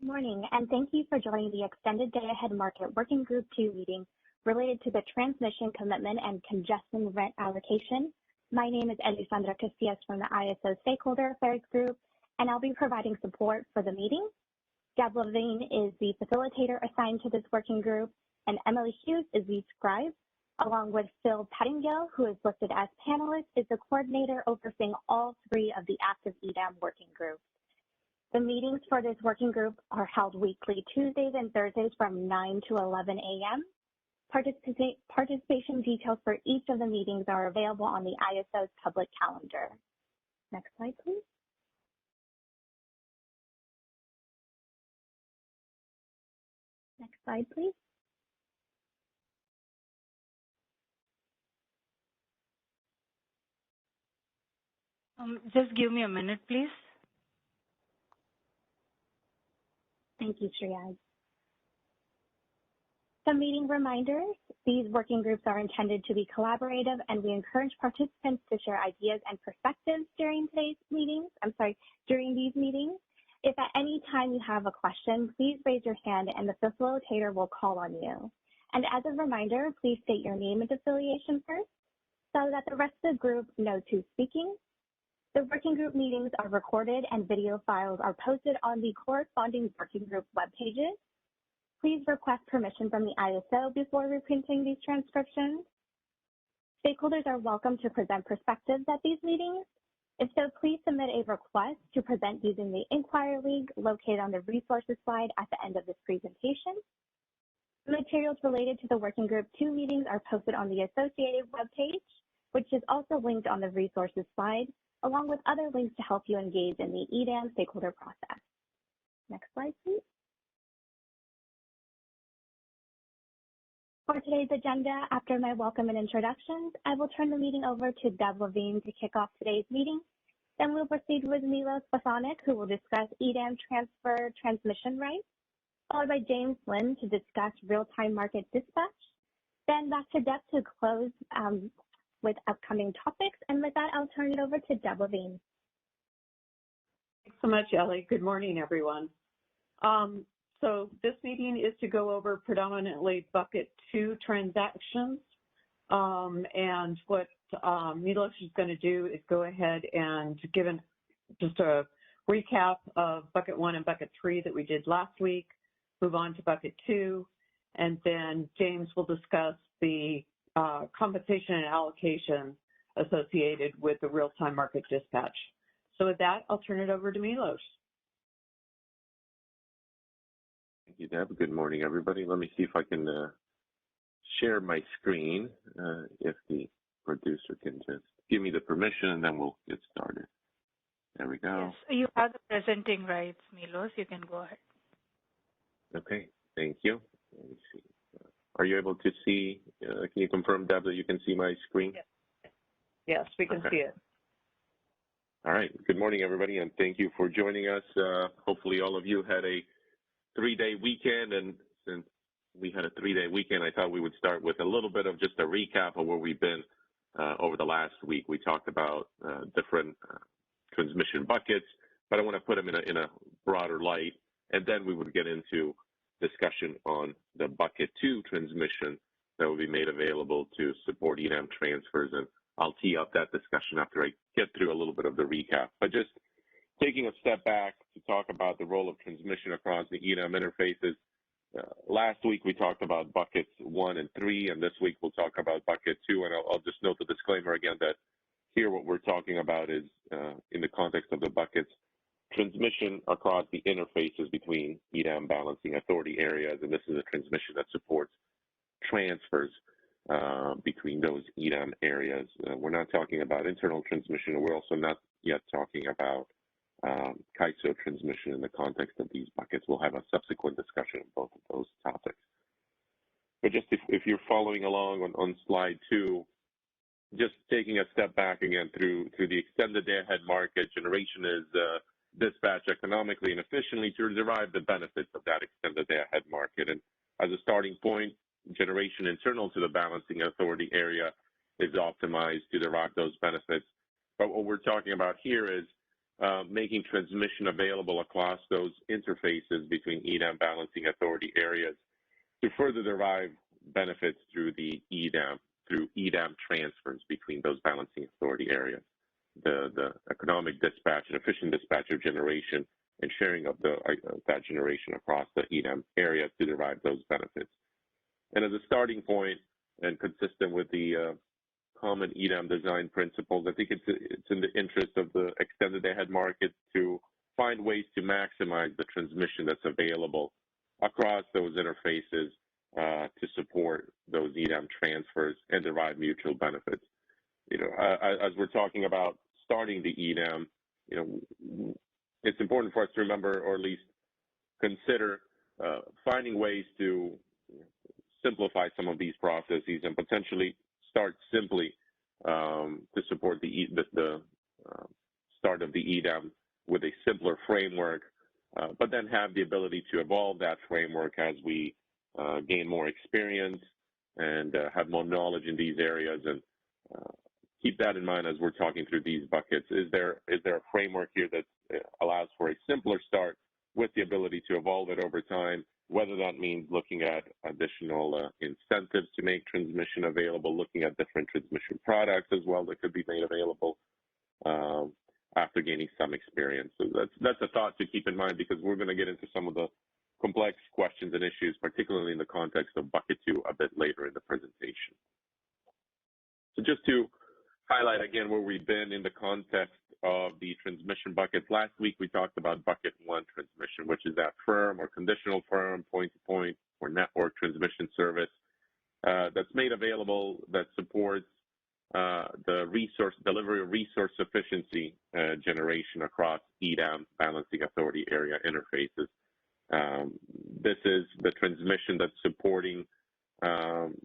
Good morning, and thank you for joining the Extended Day-Ahead Market Working Group 2 meeting related to the transmission commitment and congestion rent allocation. My name is Elisandra Casillas from the ISO Stakeholder Affairs Group, and I'll be providing support for the meeting. Deb Levine is the facilitator assigned to this working group, and Emily Hughes is the scribe, along with Phil Pettingill, who is listed as panelist, is the coordinator overseeing all three of the active EDAM working groups. The meetings for this working group are held weekly Tuesdays and Thursdays from 9 to 11 a.m. Participation details for each of the meetings are available on the ISO's public calendar. Next slide, please. Next slide, please. Just give me a minute, please. Thank you, Shriyaz. Some meeting reminders. These working groups are intended to be collaborative, and we encourage participants to share ideas and perspectives during these meetings. If at any time you have a question, please raise your hand and the facilitator will call on you. And as a reminder, please state your name and affiliation first so that the rest of the group knows who's speaking. The working group meetings are recorded and video files are posted on the corresponding working group web pages. Please request permission from the ISO before reprinting these transcriptions. Stakeholders are welcome to present perspectives at these meetings. If so, please submit a request to present using the Inquiry link located on the resources slide at the end of this presentation. Materials related to the working group 2 meetings are posted on the associated web page, which is also linked on the resources slide, along with other links to help you engage in the EDAM stakeholder process. Next slide, please. For today's agenda, after my welcome and introductions, I will turn the meeting over to Deb Levine to kick off today's meeting. Then we'll proceed with Milos Basanik, who will discuss EDAM transfer transmission rights, followed by James Lynn to discuss real-time market dispatch. Then back to Deb to close with upcoming topics. And with that, I'll turn it over to Deb Levine. Thanks so much, Ellie. Good morning, everyone. So this meeting is to go over predominantly bucket 2 transactions. And what Milos is going to do is go ahead and give just a recap of bucket 1 and bucket 3 that we did last week, move on to bucket 2, and then James will discuss the compensation and allocation associated with the real-time market dispatch. So with that, I'll turn it over to Milos. Thank you, Deb. Good morning, everybody. Let me see if I can share my screen, if the producer can just give me the permission, and then we'll get started. There we go. Yes, you have the presenting rights, Milos. You can go ahead. Okay, thank you. Let me see. Are you able to see, can you confirm, Deb, that you can see my screen? Yes, we can see it. All right. Good morning, everybody, and thank you for joining us. Hopefully all of you had a 3-day weekend, and since we had a 3-day weekend, I thought we would start with a little bit of just a recap of where we've been over the last week. We talked about different transmission buckets, but I want to put them in a broader light, and then we would get into discussion on the bucket 2 transmission that will be made available to support EDAM transfers, and I'll tee up that discussion after I get through a little bit of the recap. But just taking a step back to talk about the role of transmission across the EDAM interfaces. Last week we talked about buckets 1 and 3, and this week we'll talk about bucket 2, and I'll just note the disclaimer again that here what we're talking about is in the context of the buckets, transmission across the interfaces between EDAM balancing authority areas, and this is a transmission that supports transfers between those EDAM areas. We're not talking about internal transmission, and we're also not yet talking about CAISO transmission in the context of these buckets. We'll have a subsequent discussion of both of those topics. But just if you're following along on slide 2, just taking a step back again through the extended day-ahead market, generation is dispatched economically and efficiently to derive the benefits of that extended day-ahead market. And as a starting point, generation internal to the balancing authority area is optimized to derive those benefits. But what we're talking about here is making transmission available across those interfaces between EDAM balancing authority areas to further derive benefits through the EDAM, through EDAM transfers between those balancing authority areas, the economic dispatch and efficient dispatch of generation and sharing of that generation across the EDAM area to derive those benefits. And as a starting point and consistent with the common EDAM design principles, I think it's in the interest of the extended day-ahead market to find ways to maximize the transmission that's available across those interfaces to support those EDAM transfers and derive mutual benefits. As we're talking about starting the EDAM, it's important for us to remember, or at least consider, finding ways to simplify some of these processes and potentially start simply to support the start of the EDAM with a simpler framework, but then have the ability to evolve that framework as we gain more experience and have more knowledge in these areas. And keep that in mind as we're talking through these buckets. Is there a framework here that allows for a simpler start with the ability to evolve it over time, whether that means looking at additional incentives to make transmission available, looking at different transmission products as well that could be made available after gaining some experience. So that's a thought to keep in mind, because we're going to get into some of the complex questions and issues, particularly in the context of bucket 2 a bit later in the presentation. So just to highlight again where we've been in the context of the transmission buckets. Last week we talked about bucket 1 transmission, which is that firm or conditional firm, point-to-point or network transmission service that's made available, that supports the resource delivery of resource sufficiency generation across EDAM balancing authority area interfaces. This is the transmission that's supporting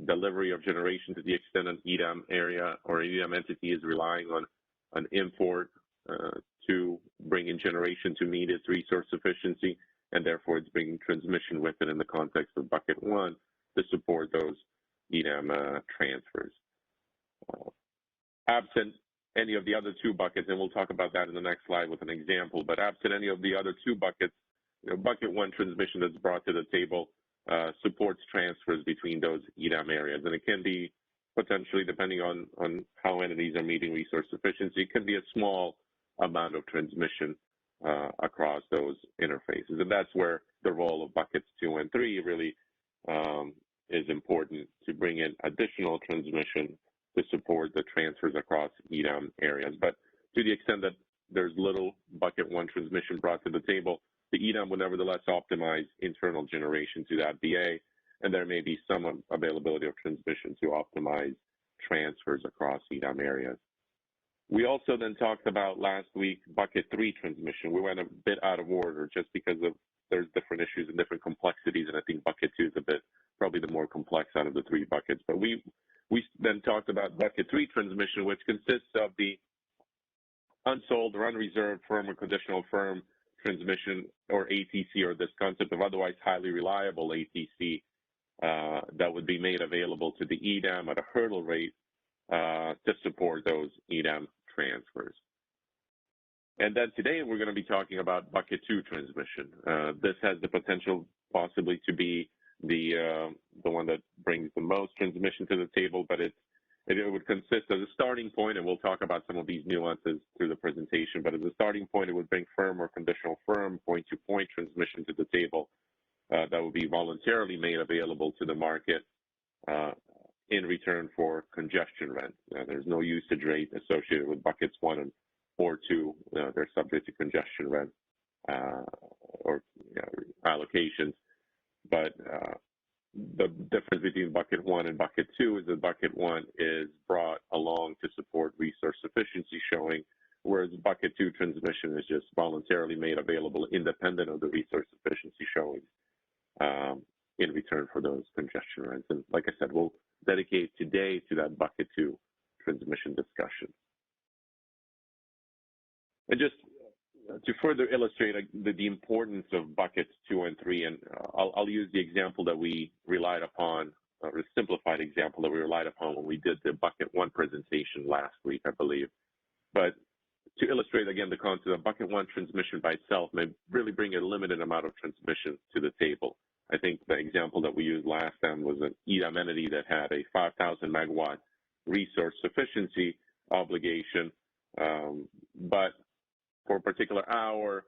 delivery of generation to the extent an EDAM area or EDAM entity is relying on an import to bring in generation to meet its resource sufficiency, and therefore it's bringing transmission with it in the context of bucket 1 to support those EDAM transfers. Absent any of the other 2 buckets, and we'll talk about that in the next slide with an example, but absent any of the other 2 buckets, bucket 1 transmission that's brought to the table supports transfers between those EDAM areas. And it can be potentially, depending on how entities are meeting resource sufficiency, it can be a small amount of transmission across those interfaces. And that's where the role of buckets 2 and 3 really is important, to bring in additional transmission to support the transfers across EDAM areas. But to the extent that there's little bucket 1 transmission brought to the table, the EDAM will nevertheless optimize internal generation to that BA, and there may be some availability of transmission to optimize transfers across EDAM areas. We also then talked about last week bucket 3 transmission. We went a bit out of order just because there's different issues and different complexities, and I think bucket 2 is a bit probably the more complex out of the 3 buckets. But we then talked about bucket 3 transmission, which consists of the unsold or unreserved firm or conditional firm transmission, or ATC, or this concept of otherwise highly reliable ATC that would be made available to the EDAM at a hurdle rate to support those EDAM transfers. And then today we're going to be talking about bucket 2 transmission. This has the potential possibly to be the one that brings the most transmission to the table, but it would consist as a starting point, and we'll talk about some of these nuances through the presentation, but as a starting point, it would bring firm or conditional firm point-to-point transmission to the table that would be voluntarily made available to the market in return for congestion rent. There's no usage rate associated with buckets 1 or 2. They're subject to congestion rent or allocations. But the difference between bucket 1 and bucket 2 is that bucket 1 is brought along to support resource sufficiency showing, whereas bucket 2 transmission is just voluntarily made available independent of the resource sufficiency showing in return for those congestion rents. And like I said, we'll dedicate today to that bucket 2 transmission discussion. And just to further illustrate the importance of buckets 2 and 3, and I'll use the example that we relied upon, or a simplified example that we relied upon when we did the bucket 1 presentation last week, I believe. But to illustrate again the concept of bucket one transmission by itself may really bring a limited amount of transmission to the table. I think the example that we used last time was an EDAM entity that had a 5,000 megawatt resource sufficiency obligation, but for a particular hour,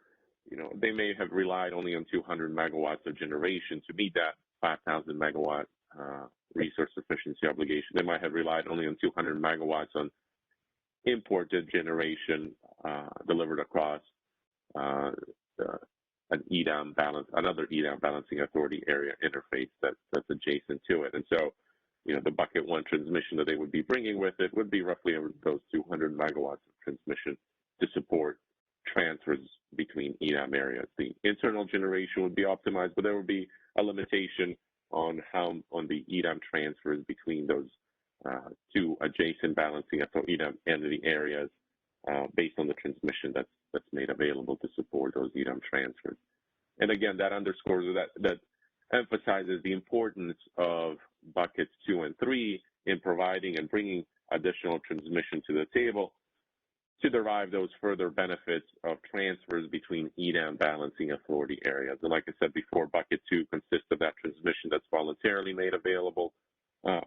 they may have relied only on 200 megawatts of generation to meet that 5,000 megawatt resource sufficiency obligation. They might have relied only on 200 megawatts on imported generation delivered across an EDAM another EDAM balancing authority area interface that's adjacent to it. And so, the bucket one transmission that they would be bringing with it would be roughly those 200 megawatts of transmission to support transfers between EDAM areas. The internal generation would be optimized, but there would be a limitation on the EDAM transfers between those two adjacent balancing EDAM entity areas based on the transmission that's made available to support those EDAM transfers. And again, that underscores that emphasizes the importance of buckets 2 and 3 in providing and bringing additional transmission to the table to derive those further benefits of transfers between EDAM balancing authority areas. And like I said before, bucket 2 consists of that transmission that's voluntarily made available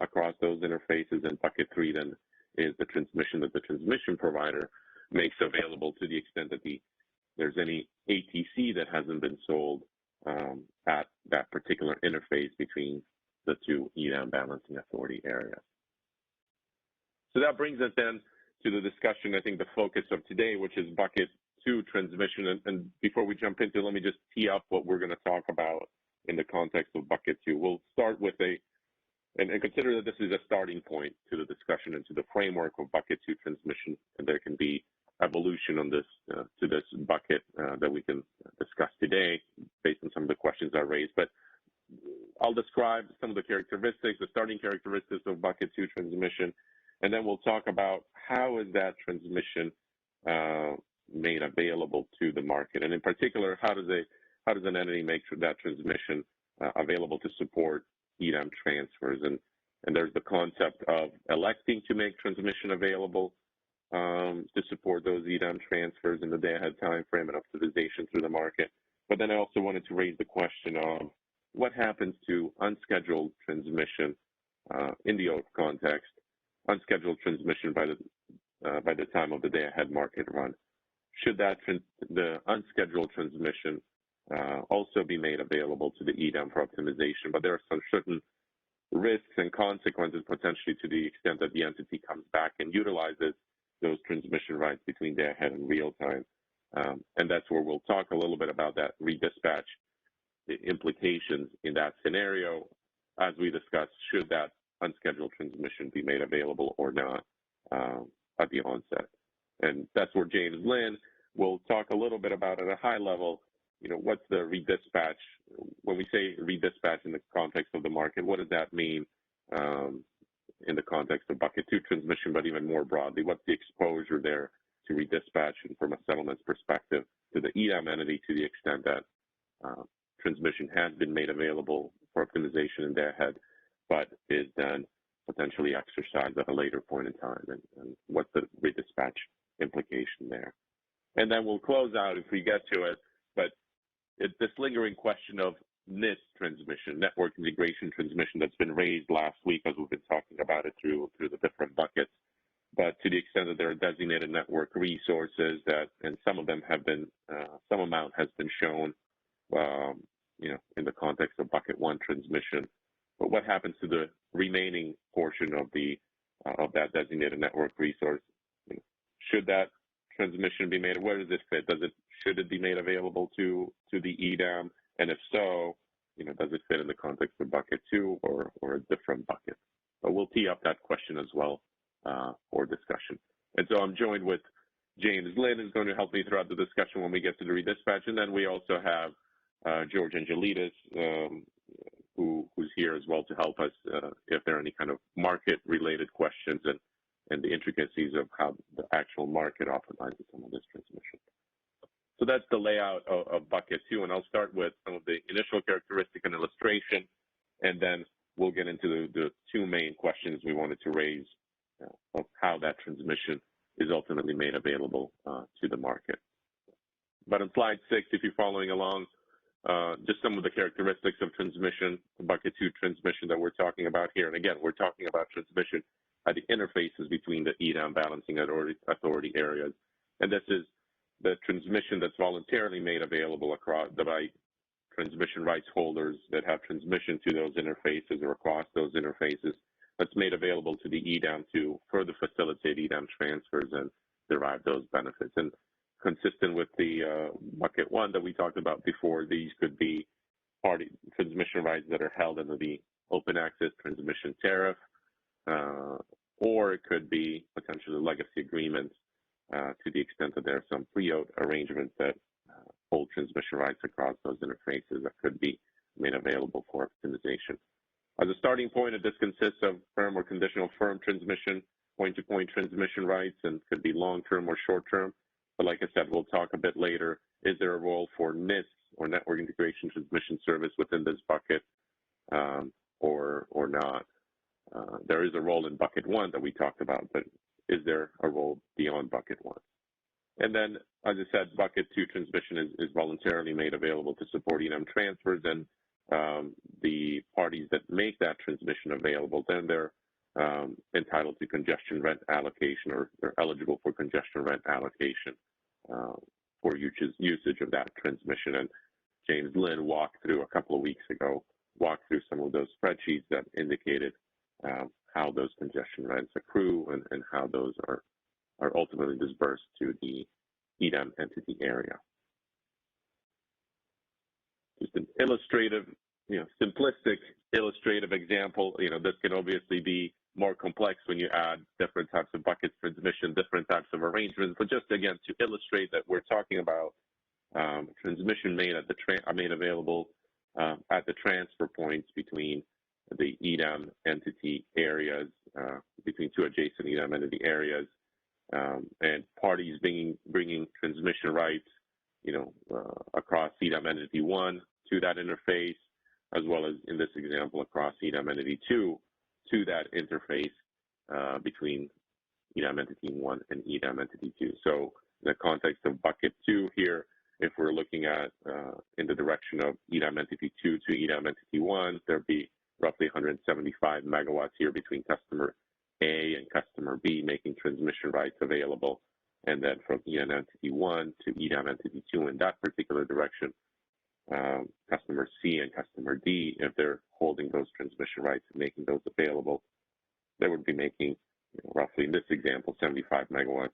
across those interfaces, and bucket 3 then is the transmission that the transmission provider makes available to the extent that there's any ATC that hasn't been sold at that particular interface between the two EDAM balancing authority areas. So that brings us then to the discussion, I think the focus of today, which is bucket 2 transmission. And before we jump into it, let me just tee up what we're going to talk about in the context of bucket 2. We'll start with and consider that this is a starting point to the discussion and to the framework of bucket 2 transmission, and there can be evolution on this to this bucket that we can discuss today based on some of the questions I raised. But I'll describe some of the characteristics, the starting characteristics of bucket 2 transmission, and then we'll talk about how is that transmission made available to the market, and in particular, how does an entity make that transmission available to support EDAM transfers? And there's the concept of electing to make transmission available to support those EDAM transfers in the day-ahead time frame and optimization through the market. But then I also wanted to raise the question of what happens to unscheduled transmission in the OATH context, unscheduled transmission by the time of the day-ahead market run. Should the unscheduled transmission also be made available to the EDAM for optimization? But there are some certain risks and consequences potentially to the extent that the entity comes back and utilizes those transmission rights between day-ahead and real-time. And that's where we'll talk a little bit about that redispatch, the implications in that scenario as we discuss should that unscheduled transmission be made available or not at the onset. And that's where James Lynn will talk a little bit about at a high level, what's the redispatch? When we say redispatch in the context of the market, what does that mean in the context of bucket 2 transmission, but even more broadly, what's the exposure there to redispatch and from a settlements perspective to the EDAM entity to the extent that transmission has been made available for optimization in day-ahead, but is then potentially exercised at a later point in time, and what's the redispatch implication there? And then we'll close out if we get to it, but it's this lingering question of NIT transmission, network integration transmission, that's been raised last week as we've been talking about it through the different buckets. But to the extent that there are designated network resources and some of them have been, some amount has been shown, in the context of bucket 1 transmission. But what happens to the remaining portion of that designated network resource? Should that transmission be made? Where does it fit? Should it be made available to the EDAM? And if so, does it fit in the context of bucket 2 or a different bucket? But we'll tee up that question as well for discussion. And so I'm joined with James Lynn, who's going to help me throughout the discussion when we get to the redispatch. And then we also have George Angelidis, who's here as well to help us if there are any kind of market-related questions and the intricacies of how the actual market optimizes some of this transmission. So that's the layout of bucket 2, and I'll start with some of the initial characteristic and illustration, and then we'll get into the two main questions we wanted to raise of how that transmission is ultimately made available slide 6, if you're following along, just some of the characteristics of transmission, bucket 2 transmission that we're talking about here. And again, we're talking about transmission at the interfaces between the EDAM balancing authority areas. And this is the transmission that's voluntarily made available across by transmission rights holders that have transmission to those interfaces or across those interfaces, that's made available to the EDAM to further facilitate EDAM transfers and derive those benefits. And consistent with the bucket 1 that we talked about before, these could be party transmission rights that are held under the open access transmission tariff, or it could be potentially legacy agreements to the extent that there are some pre-owned arrangements that hold transmission rights across those interfaces that could be made available for optimization. As a starting point, this consists of firm or conditional firm transmission, point-to-point transmission rights, and could be long-term or short-term. But like I said, we'll talk a bit later. Is there a role for NIS or network integration transmission service within this bucket or not? There is a role in bucket 1 that we talked about, but is there a role beyond bucket 1? And then, as I said, bucket 2 transmission is voluntarily made available to support EDAM transfers, and the parties that make that transmission available, then they're entitled to congestion rent allocation, or they're eligible for congestion rent allocation for usage of that transmission. And James Lynn walked through a couple of weeks ago, some of those spreadsheets that indicated how those congestion rents accrue and how those are ultimately dispersed to the EDAM entity area. Just an illustrative, simplistic illustrative example. This can obviously be more complex when you add different types of buckets transmission, different types of arrangements. But just again to illustrate that we're talking about transmission made at made available at the transfer points between the EDAM entity areas, between 2 adjacent EDAM entity areas, and parties bringing transmission rights, across EDAM entity 1 to that interface, as well as in this example across EDAM entity 2 to that interface between EDAM entity 1 and EDAM entity 2. So in the context of bucket 2 here, if we're looking at in the direction of EDAM entity 2 to EDAM entity 1, there'd be roughly 175 megawatts here between customer A and customer B making transmission rights available. And then from EDAM entity 1 to EDAM entity 2 in that particular direction, customer C and customer D, if they're holding those transmission rights and making those available, they would be making roughly, in this example, 75 megawatts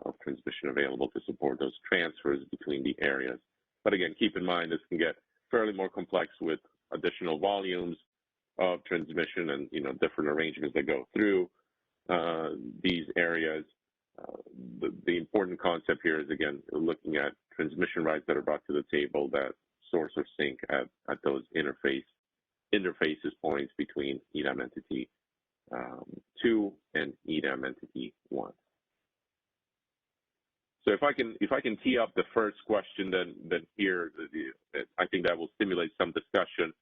of transmission available to support those transfers between the areas. But again, keep in mind this can get fairly more complex with additional volumes of transmission and different arrangements that go through these areas. The important concept here is, again, looking at transmission rights that are brought to the table that source or sync at those interfaces points between EDAM entity 2 and EDAM entity 1. So if I can tee up the first question, then here I think that will stimulate some discussion,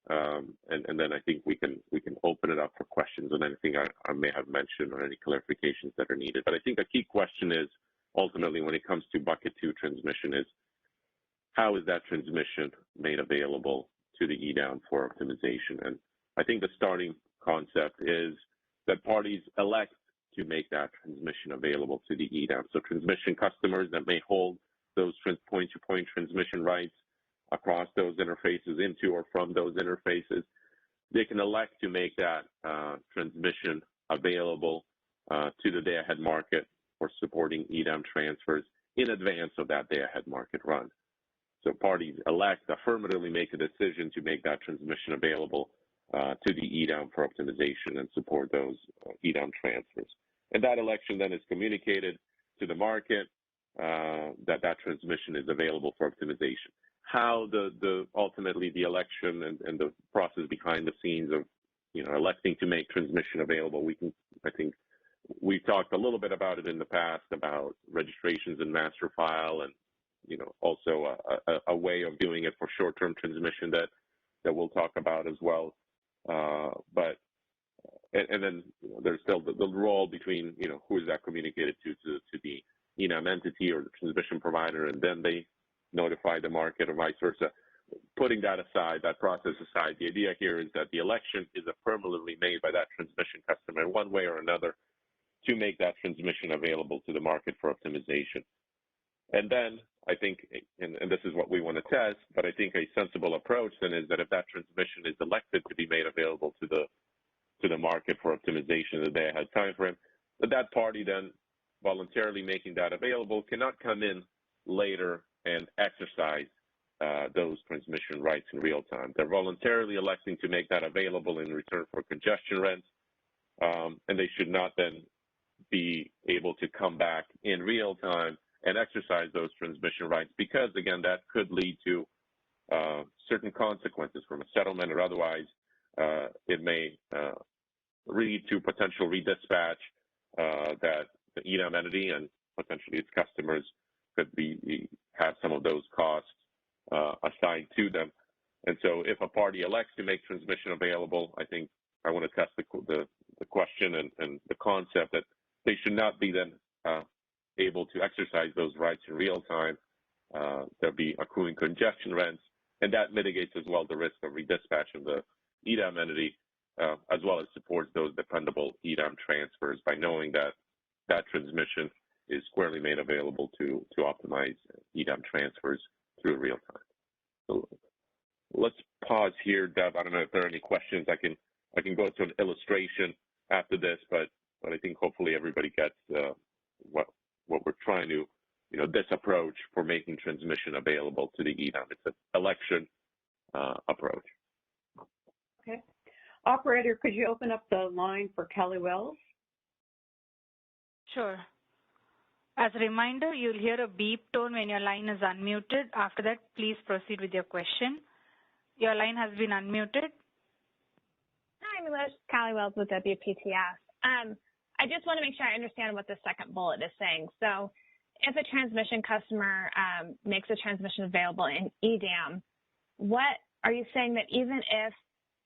and then I think we can open it up for questions on anything I may have mentioned or any clarifications that are needed. But I think a key question is ultimately when it comes to bucket 2 transmission is how is that transmission made available to the EDAM for optimization? And I think the starting concept is that parties elect to make that transmission available to the EDAM. So transmission customers that may hold those point-to-point transmission rights across those interfaces into or from those interfaces, they can elect to make that transmission available to the day-ahead market for supporting EDAM transfers in advance of that day-ahead market run. So parties elect, affirmatively make a decision to make that transmission available to the EDAM for optimization and support those EDAM transfers. And that election then is communicated to the market that transmission is available for optimization. How ultimately the election and the process behind the scenes of electing to make transmission available, I think we've talked a little bit about it in the past about registrations and master file, and also a way of doing it for short-term transmission that we'll talk about as well. But then there's still the role between who is that communicated to the EDAM entity or the transmission provider, and then they notify the market or vice versa. Putting that aside, that process aside, the idea here is that the election is affirmatively made by that transmission customer in one way or another to make that transmission available to the market for optimization. And then I think, and this is what we want to test, but I think a sensible approach then is that if that transmission is elected to be made available to the market for optimization in the day-ahead time frame, that party then voluntarily making that available cannot come in later and exercise those transmission rights in real time. They're voluntarily electing to make that available in return for congestion rents, and they should not then be able to come back in real time and exercise those transmission rights, because again, that could lead to certain consequences from a settlement or otherwise. It may lead to potential redispatch that the EDAM entity and potentially its customers could have some of those costs assigned to them. And so if a party elects to make transmission available, I think I want to test the question and the concept that they should not be then able to exercise those rights in real time. There'll be accruing congestion rents, and that mitigates as well the risk of redispatch of the EDAM entity, as well as supports those dependable EDAM transfers by knowing that that transmission is squarely made available to optimize EDAM transfers through real time. So let's pause here, Deb. I don't know if there are any questions. I can go to an illustration after this, but I think hopefully everybody gets what we're trying to, this approach for making transmission available to the EDAM. It's an election approach. Okay. Operator, could you open up the line for Kelly Wells? Sure. As a reminder, you'll hear a beep tone when your line is unmuted. After that, please proceed with your question. Your line has been unmuted. Hi, Milos. Callie Wells with WPTF. I just want to make sure I understand what the second bullet is saying. So if a transmission customer makes a transmission available in EDAM, what are you saying that even if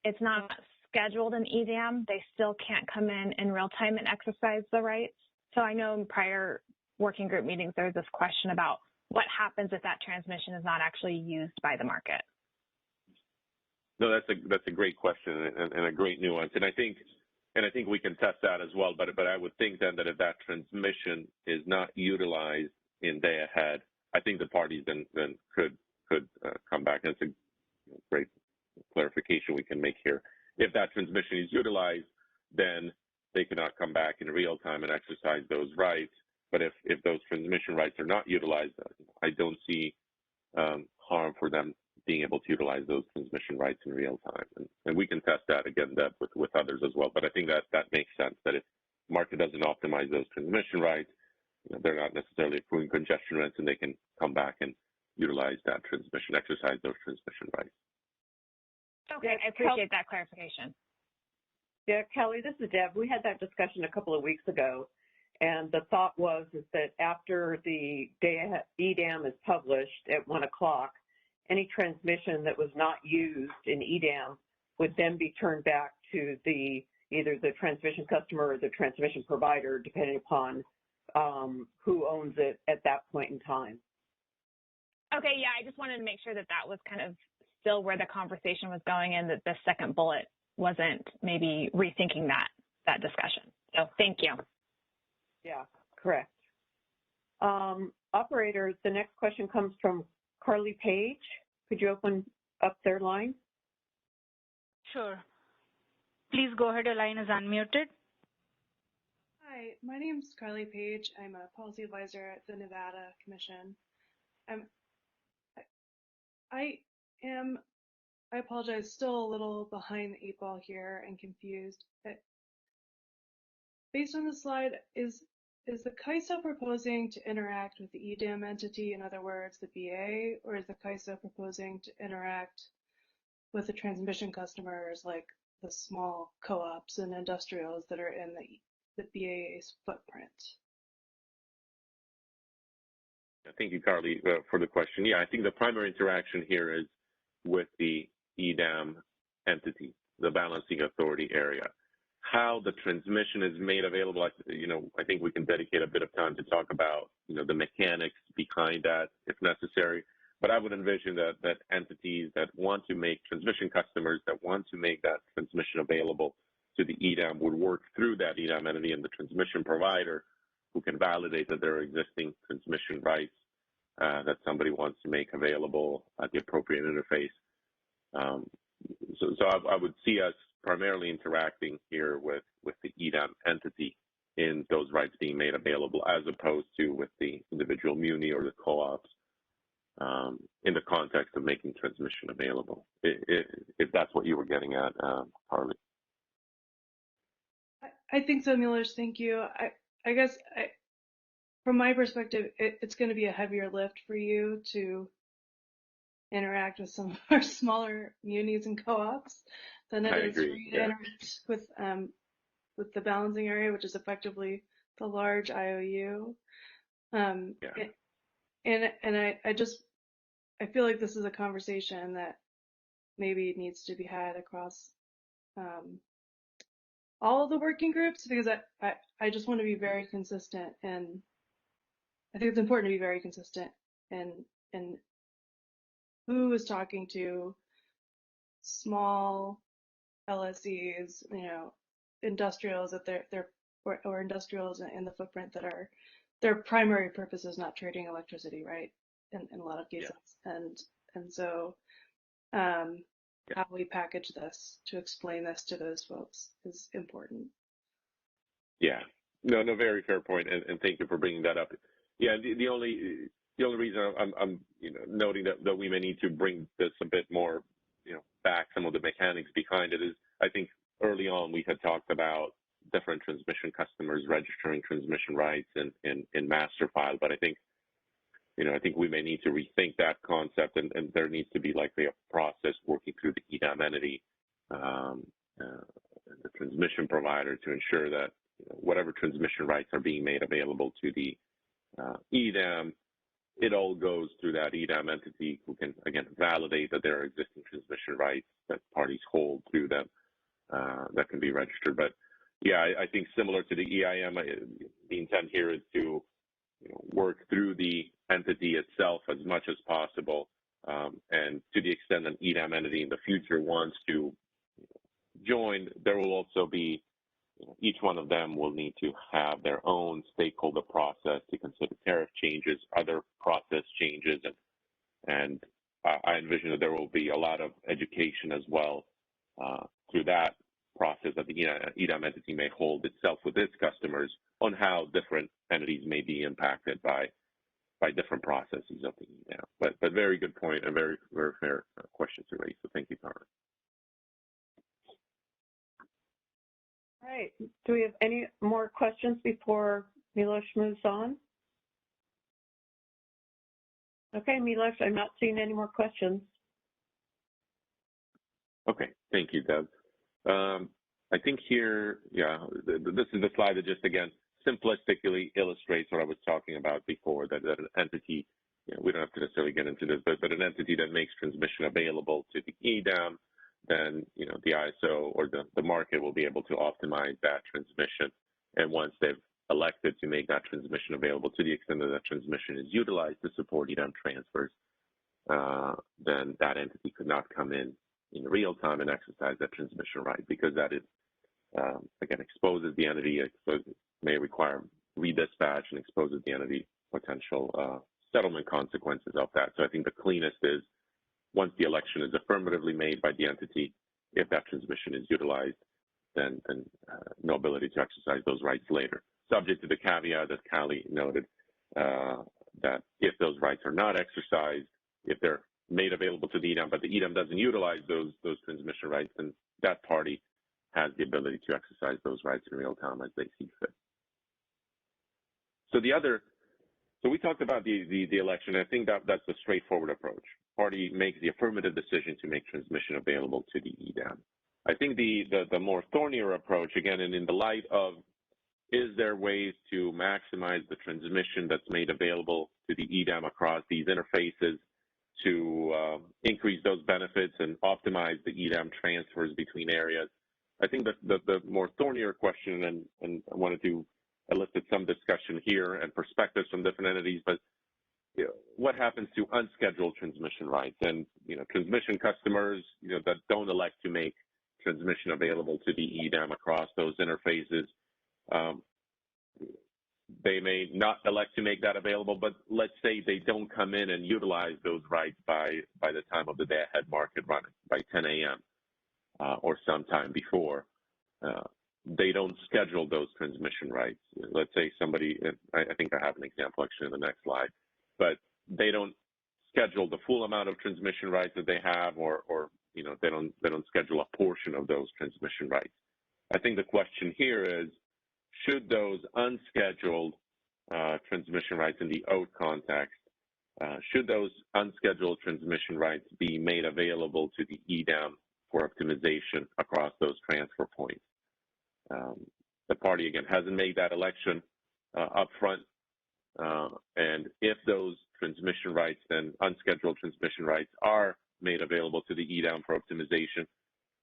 it's not scheduled in EDAM, they still can't come in real time and exercise the rights? So I know in prior working group meetings, there was this question about what happens if that transmission is not actually used by the market. No, that's a great question and a great nuance, and I think we can test that as well. But I would think then that if that transmission is not utilized in day ahead, I think the parties then could come back. And it's a great clarification we can make here. If that transmission is utilized, then they cannot come back in real time and exercise those rights. But if those transmission rights are not utilized, I don't see harm for them being able to utilize those transmission rights in real time. And we can test that again with others as well. But I think that makes sense, that if the market doesn't optimize those transmission rights, they're not necessarily accruing congestion rents, and they can come back and utilize that transmission, exercise those transmission rights. Okay, I appreciate that clarification. Yeah, Kelly, this is Deb. We had that discussion a couple of weeks ago, and the thought is that after the EDAM is published at 1 o'clock, any transmission that was not used in EDAM would then be turned back to either the transmission customer or the transmission provider, depending upon who owns it at that point in time. Okay, yeah, I just wanted to make sure that was kind of still where the conversation was going, and that the second bullet wasn't maybe rethinking that discussion. So thank you. Yeah, correct. Operator, the next question comes from Carly Page. Could you open up their line? Sure. Please go ahead. Your line is unmuted. Hi, my name is Carly Page. I'm a policy advisor at the Nevada Commission. I apologize, still a little behind the 8 ball here and confused. Based on the slide, is the CAISO proposing to interact with the EDAM entity, in other words, the BA, or is the CAISO proposing to interact with the transmission customers, like the small co-ops and industrials that are in the BA's footprint? Thank you, Carly, for the question. Yeah, I think the primary interaction here is with the EDAM entity, the balancing authority area. How the transmission is made available, I think we can dedicate a bit of time to talk about, the mechanics behind that if necessary. But I would envision that entities that want to make transmission customers that want to make that transmission available to the EDAM would work through that EDAM entity and the transmission provider, who can validate that there are existing transmission rights that somebody wants to make available at the appropriate interface. So I would see us primarily interacting here with the EDAM entity in those rights being made available, as opposed to with the individual muni or the co-ops in the context of making transmission available, if that's what you were getting at, Harley. I think so, Milos. Thank you. I guess from my perspective, it's going to be a heavier lift for you to interact with some of our smaller munis and co-ops than it is for you to interact with the balancing area, which is effectively the large IOU. And I feel like this is a conversation that maybe needs to be had across all of the working groups, because I just want to be very consistent, and I think it's important to be very consistent in who is talking to small LSEs, industrials or industrials in the footprint that are their primary purpose is not trading electricity, right? In a lot of cases, and so how we package this to explain this to those folks is important. Yeah, no, very fair point, and thank you for bringing that up. Yeah, the only reason I'm noting that we may need to bring this a bit more, back some of the mechanics behind it is, I think early on we had talked about different transmission customers registering transmission rights in master file, but I think we may need to rethink that concept, and there needs to be likely a process working through the EDAM entity, the transmission provider, to ensure that whatever transmission rights are being made available to the EDAM, it all goes through that EDAM entity, who can, again, validate that there are existing transmission rights that parties hold through them that can be registered. But yeah, I think similar to the EIM, the intent here is to work through the entity itself as much as possible, and to the extent an EDAM entity in the future wants to join, there will also be, each one of them will need to have their own stakeholder process to consider tariff changes, other process changes, and I envision that there will be a lot of education as well through that process that the EDAM entity may hold itself with its customers on how different entities may be impacted by different processes of the EDAM. But very good point, and very, very fair question to raise. So thank you, Carmen. All right. Do we have any more questions before Milos moves on? Okay, Milos, I'm not seeing any more questions. Okay, thank you, Deb. I think here, this is the slide that just, again, simplistically illustrates what I was talking about before, that an entity, we don't have to necessarily get into this, but an entity that makes transmission available to the EDAM, then the ISO or the market will be able to optimize that transmission. And once they've elected to make that transmission available, to the extent that transmission is utilized to support EDAM transfers, then that entity could not come in real time and exercise that transmission right, because that is, again, exposes the entity, may require redispatch, and exposes the entity potential settlement consequences of that. So I think the cleanest is, once the election is affirmatively made by the entity, if that transmission is utilized, then no ability to exercise those rights later. Subject to the caveat that Callie noted, that if those rights are not exercised, if they're made available to the EDAM, but the EDAM doesn't utilize those transmission rights, then that party has the ability to exercise those rights in real time as they see fit. So we talked about the election. I think that's a straightforward approach. Party makes the affirmative decision to make transmission available to the EDAM. I think the more thornier approach, again, and in the light of, is there ways to maximize the transmission that's made available to the EDAM across these interfaces to increase those benefits and optimize the EDAM transfers between areas? I think that the more thornier question, and I wanted to elicit some discussion here and perspectives from different entities, but what happens to unscheduled transmission rights? And transmission customers that don't elect to make transmission available to the EDAM across those interfaces, they may not elect to make that available, but let's say they don't come in and utilize those rights by the time of the day-ahead market run, by 10 a.m. Or sometime before. They don't schedule those transmission rights. Let's say somebody, I think I have an example actually in the next slide, but they don't schedule the full amount of transmission rights that they have, or they don't schedule a portion of those transmission rights. I think the question here is, should those unscheduled transmission rights in the OAT context, should those unscheduled transmission rights be made available to the EDAM for optimization across those transfer points? The party, again, hasn't made that election up front, and if those transmission rights, then unscheduled transmission rights, are made available to the EDAM for optimization,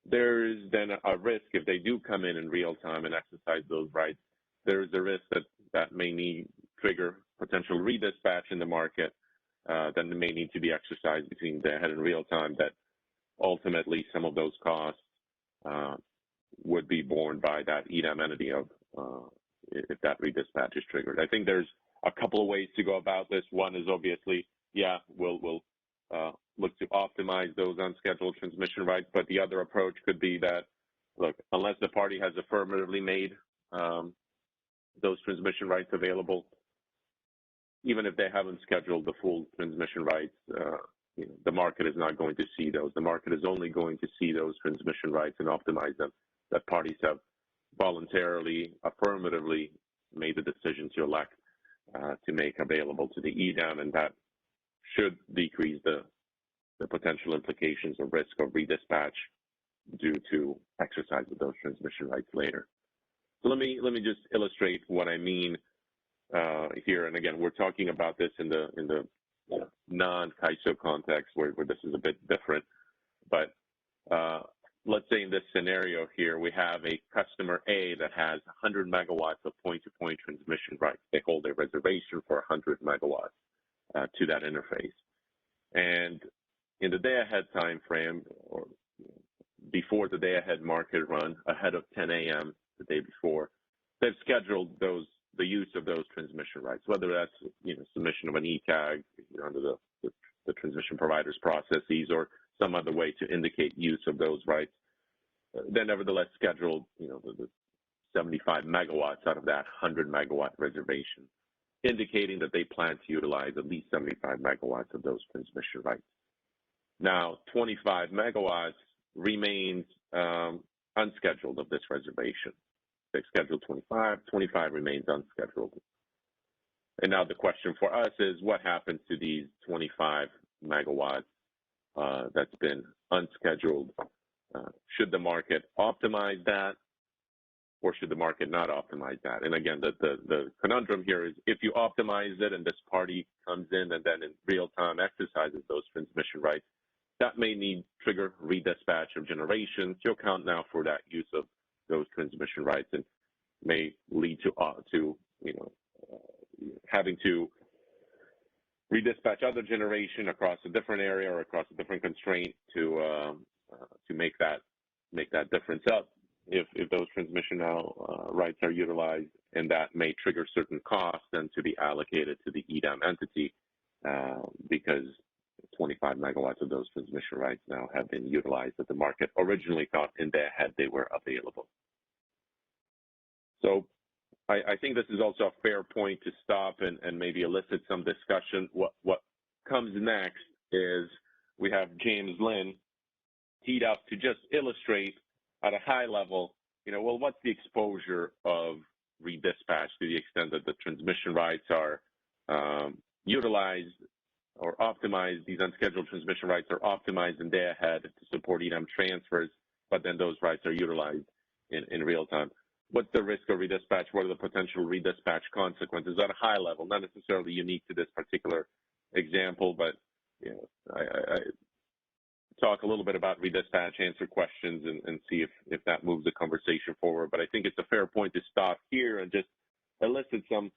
there is then a risk if they do come in real time and exercise those rights, there is a risk that may trigger potential redispatch in the market that may need to be exercised between day ahead and real time, that ultimately some of those costs would be borne by that EDAM entity if that redispatch is triggered. I think there's a couple of ways to go about this. One is obviously, we'll look to optimize those unscheduled transmission rights, but the other approach could be that, look, unless the party has affirmatively made those transmission rights available, even if they haven't scheduled the full transmission rights, the market is not going to see those. The market is only going to see those transmission rights and optimize them that parties have voluntarily, affirmatively made the decision to elect to make available to the EDAM, and that should decrease the potential implications or risk of redispatch due to exercise of those transmission rights later. So let me just illustrate what I mean here. And again, we're talking about this in the non-CAISO context where this is a bit different. But let's say in this scenario here, we have a customer A that has 100 megawatts of point-to-point transmission rights. They hold a reservation for 100 megawatts to that interface. And in the day-ahead time frame, or before the day-ahead market run, ahead of 10 a.m. the day before, they've scheduled the use of those transmission rights, whether that's submission of an ETAG under the transmission provider's processes or some other way to indicate use of those rights. They nevertheless scheduled the 75 megawatts out of that 100 megawatt reservation, indicating that they plan to utilize at least 75 megawatts of those transmission rights. Now, 25 megawatts remains unscheduled of this reservation. They scheduled 25 remains unscheduled. And now the question for us is, what happens to these 25 megawatts that's been unscheduled? Should the market optimize that, or should the market not optimize that? And again, the conundrum here is, if you optimize it and this party comes in and then in real time exercises those transmission rights, that may trigger redispatch of generation to account now for that use of those transmission rights, and may lead to having to redispatch other generation across a different area or across a different constraint to make that difference up if those transmission rights are utilized, and that may trigger certain costs then to be allocated to the EDAM entity because 25 megawatts of those transmission rights now have been utilized that the market originally thought in their head they were available. So I think this is also a fair point to stop and maybe elicit some discussion. What comes next is we have James Lynn teed up to just illustrate at a high level, well, what's the exposure of redispatch to the extent that the transmission rights are utilized or optimized, these unscheduled transmission rights are optimized in day ahead to support EDAM transfers, but then those rights are utilized in real time. What's the risk of redispatch? What are the potential redispatch consequences at a high level? Not necessarily unique to this particular example, but I talk a little bit about redispatch, answer questions, and see if that moves the conversation forward. But I think it's a fair point to stop here and just elicit some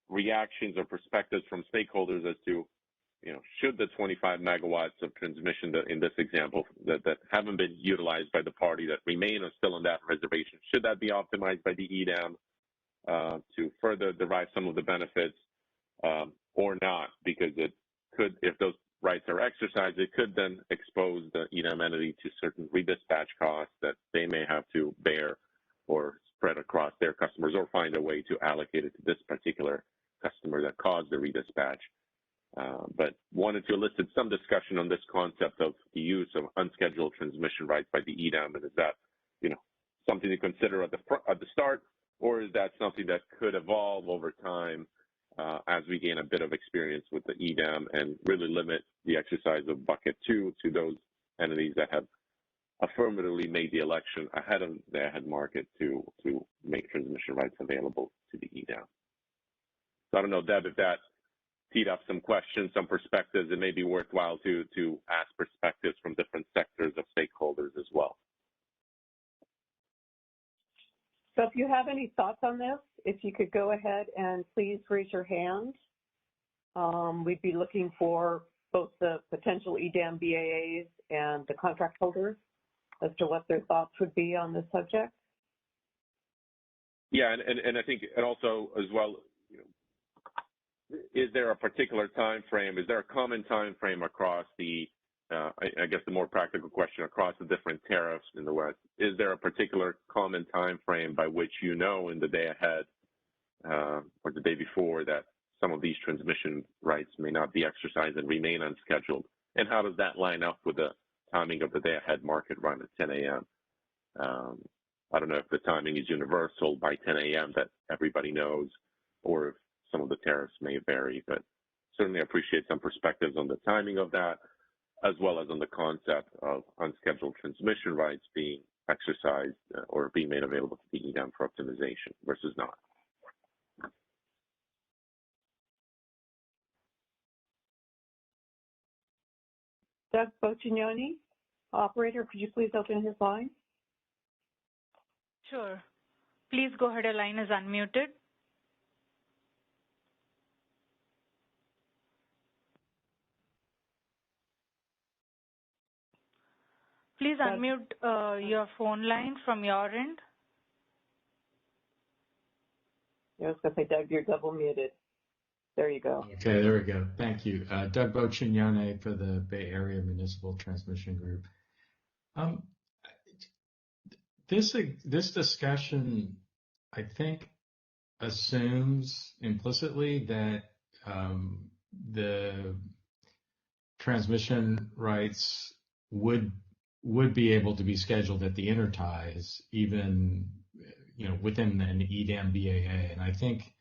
reactions or perspectives from stakeholders as to should the 25 megawatts of transmission that in this example that haven't been utilized by the party that remain or still on that reservation, should that be optimized by the EDAM to further derive some of the benefits or not? Because it could, if those rights are exercised, it could then expose the EDAM entity to certain redispatch costs that they may have to bear or spread across their customers, or find a way to allocate it to this particular customer that caused the redispatch. But wanted to elicit some discussion on this concept of the use of unscheduled transmission rights by the EDAM, and is that, something to consider at the start, or is that something that could evolve over time as we gain a bit of experience with the EDAM and really limit the exercise of bucket 2 to those entities that have affirmatively made the election ahead of the ahead market to make transmission rights available to the EDAM. So I don't know, Deb, if that teed up some questions, some perspectives. It may be worthwhile to ask perspectives from different sectors of stakeholders as well. So if you have any thoughts on this, if you could go ahead and please raise your hand. We'd be looking for both the potential EDAM BAAs and the contract holders as to what their thoughts would be on this subject. Yeah, and I think, and also as well, is there a particular time frame? Is there a common time frame across the, I guess the more practical question, across the different tariffs in the West? Is there a particular common time frame by which in the day ahead or the day before that some of these transmission rights may not be exercised and remain unscheduled? And how does that line up with the timing of the day ahead market run at 10 a.m.? I don't know if the timing is universal by 10 a.m. that everybody knows, or if some of the tariffs may vary, but certainly appreciate some perspectives on the timing of that, as well as on the concept of unscheduled transmission rights being exercised or being made available to the EDAM for optimization versus not. Doug Boccignoni, operator, could you please open his line? Sure. Please go ahead, your line is unmuted. Please unmute your phone line from your end. I was going to say, Doug, you're double muted. There you go. Okay, there we go. Thank you. Doug Boccignoni for the Bay Area Municipal Transmission Group. This discussion, I think, assumes implicitly that the transmission rights would be able to be scheduled at the interties, even within an EDAM BAA. And I think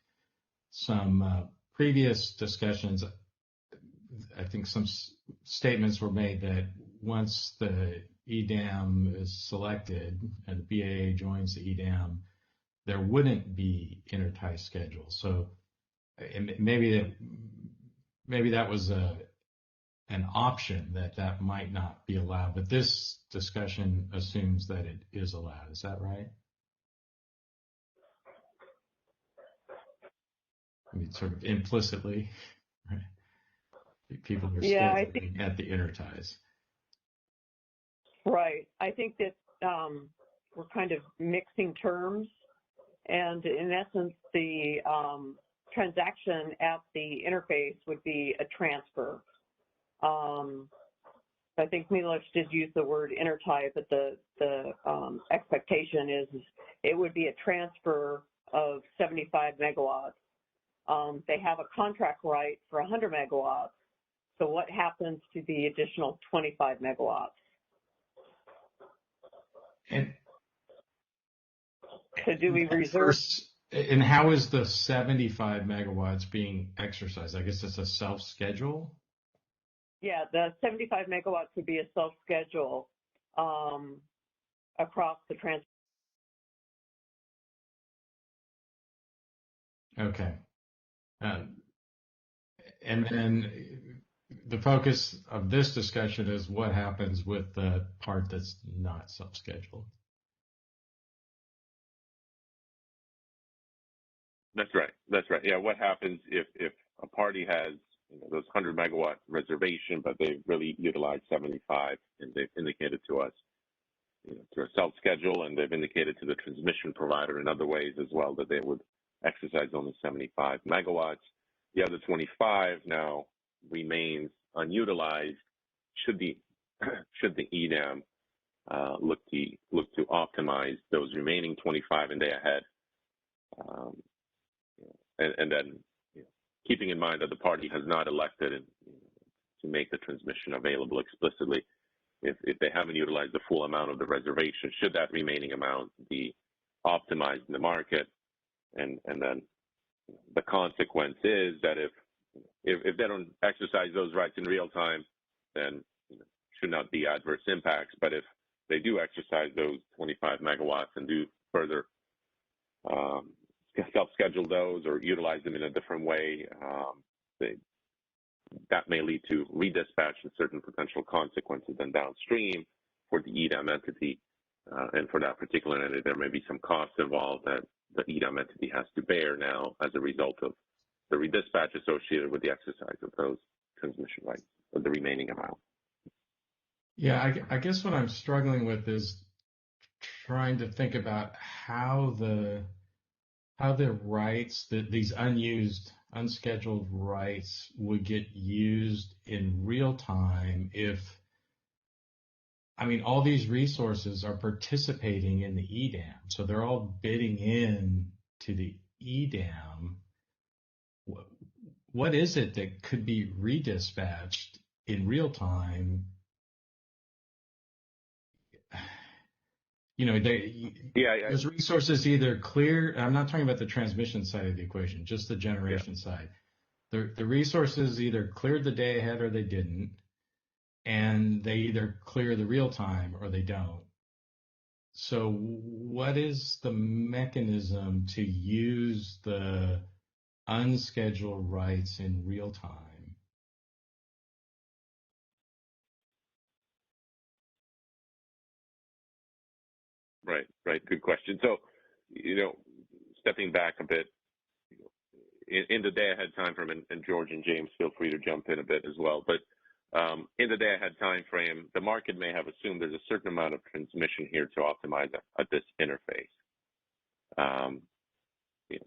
some previous discussions, I think some statements were made that once the EDAM is selected and the BAA joins the EDAM, there wouldn't be intertie schedules. So maybe that was an option that might not be allowed, but this discussion assumes that it is allowed. Is that right? I mean, sort of implicitly, right? People are scheduling at the interties. Right. I think that we're kind of mixing terms, and in essence, the transaction at the interface would be a transfer. I think Milos did use the word intertie, but the expectation is it would be a transfer of 75 megawatts. They have a contract right for 100 megawatts. So what happens to the additional 25 megawatts? And so do we reserve? And how is the 75 megawatts being exercised? I guess it's a self-schedule? Yeah, the 75 megawatts would be a self-schedule across the transfer. Okay. And then the focus of this discussion is what happens with the part that's not self-scheduled. That's right. That's right. Yeah. What happens if a party has those 100 megawatt reservation, but they've really utilized 75, and they've indicated to us through a self-schedule, and they've indicated to the transmission provider in other ways as well that they would exercise only 75 megawatts. The other 25 now remains unutilized. Should the EDAM look to optimize those remaining 25 in day ahead, and then keeping in mind that the party has not elected to make the transmission available explicitly. If they haven't utilized the full amount of the reservation, should that remaining amount be optimized in the market, and then the consequence is that if they don't exercise those rights in real time, then should not be adverse impacts. But if they do exercise those 25 megawatts and do further self-schedule those or utilize them in a different way, that may lead to redispatch and certain potential consequences then downstream for the EDAM entity. And for that particular entity, there may be some costs involved that the EDAM entity has to bear now as a result of the redispatch associated with the exercise of those transmission rights, or the remaining amount. Yeah, I guess what I'm struggling with is trying to think about how the rights, these unused, unscheduled rights would get used in real time if, I mean, all these resources are participating in the EDAM, so they're all bidding in to the EDAM. What is it that could be redispatched in real time? Those resources either clear. I'm not talking about the transmission side of the equation, just the generation side. The resources either cleared the day ahead or they didn't, and they either clear the real time or they don't. So what is the mechanism to use the unscheduled rights in real time? Right. Good question. So, stepping back a bit, in the day ahead time frame, and George and James, feel free to jump in a bit as well, but in the day ahead time frame, the market may have assumed there's a certain amount of transmission here to optimize at this interface.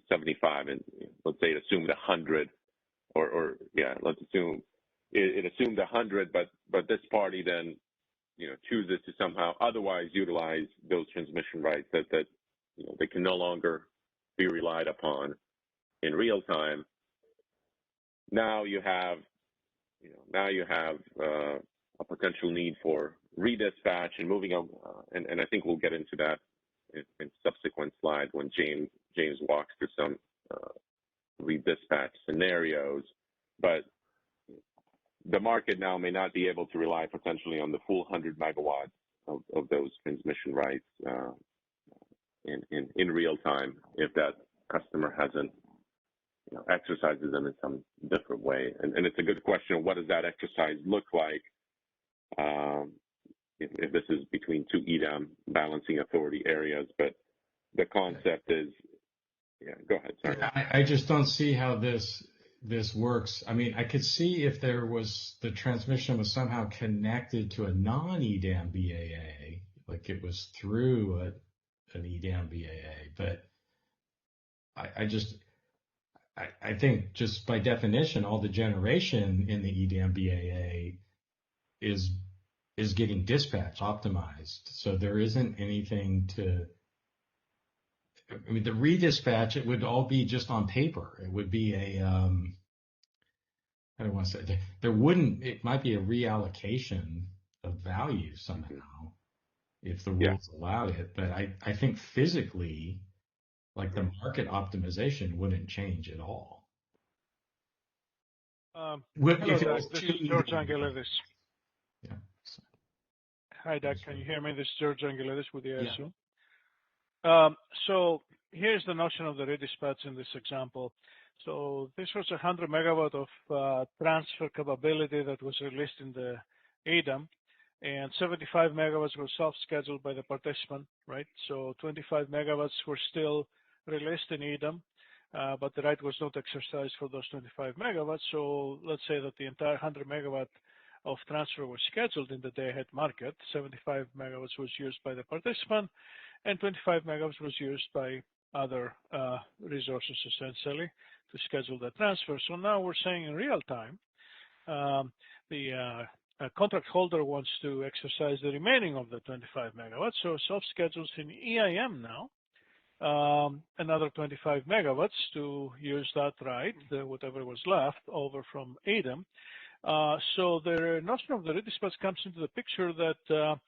75, and let's say it assumed 100, let's assume it assumed 100, but this party then chooses to somehow otherwise utilize those transmission rights that they can no longer be relied upon in real time. Now you have a potential need for redispatch and moving on, and I think we'll get into that in subsequent slides when James walks through some redispatch scenarios. But the market now may not be able to rely potentially on the full 100 megawatts of those transmission rights in real time if that customer hasn't exercises them in some different way. And it's a good question. What does that exercise look like if this is between two EDAM balancing authority areas? But the concept is, go ahead. Sorry. I just don't see how this works. I mean, I could see if the transmission was somehow connected to a non-EDAM BAA, like it was through an EDAM BAA, but I think just by definition, all the generation in the EDAM BAA is getting dispatch optimized. So there isn't anything I mean, the redispatch, it would all be just on paper. It would be I don't want to say, it might be a reallocation of value somehow if the rules allowed it. But I think physically, like the market optimization wouldn't change at all. Hello, Doug. This is George Angelidis. Yeah. Hi, Doug. Can you hear me? This is George Angelidis with the ASU. Yeah. So here's the notion of the redispatch in this example. So this was 100 megawatt of transfer capability that was released in the EDAM, and 75 megawatts were self-scheduled by the participant, right? So 25 megawatts were still released in EDAM, but the right was not exercised for those 25 megawatts. So let's say that the entire 100 megawatt of transfer was scheduled in the day-ahead market. 75 megawatts was used by the participant, and 25 megawatts was used by other resources, essentially, to schedule the transfer. So now we're saying in real time, the contract holder wants to exercise the remaining of the 25 megawatts, so self-schedules in EIM now another 25 megawatts to use that right, whatever was left over from EDAM. So the notion of the redispatch comes into the picture that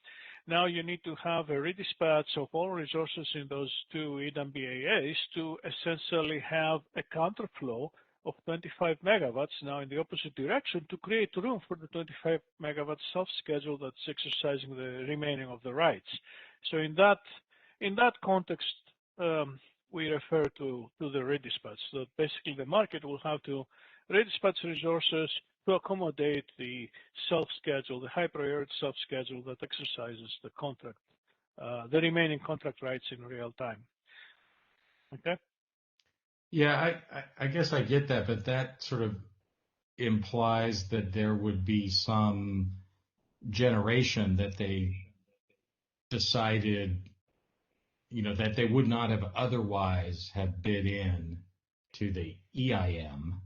now you need to have a redispatch of all resources in those two EDAM BAAs to essentially have a counterflow of 25 megawatts now in the opposite direction to create room for the 25 megawatts self-schedule that's exercising the remaining of the rights. So in that context, we refer to the redispatch. So basically the market will have to redispatch resources to accommodate the self-schedule, the high priority self-schedule that exercises the contract, the remaining contract rights in real time. Okay? Yeah, I guess I get that, but that sort of implies that there would be some generation that they decided, that they would not have otherwise have bid in to the EIM,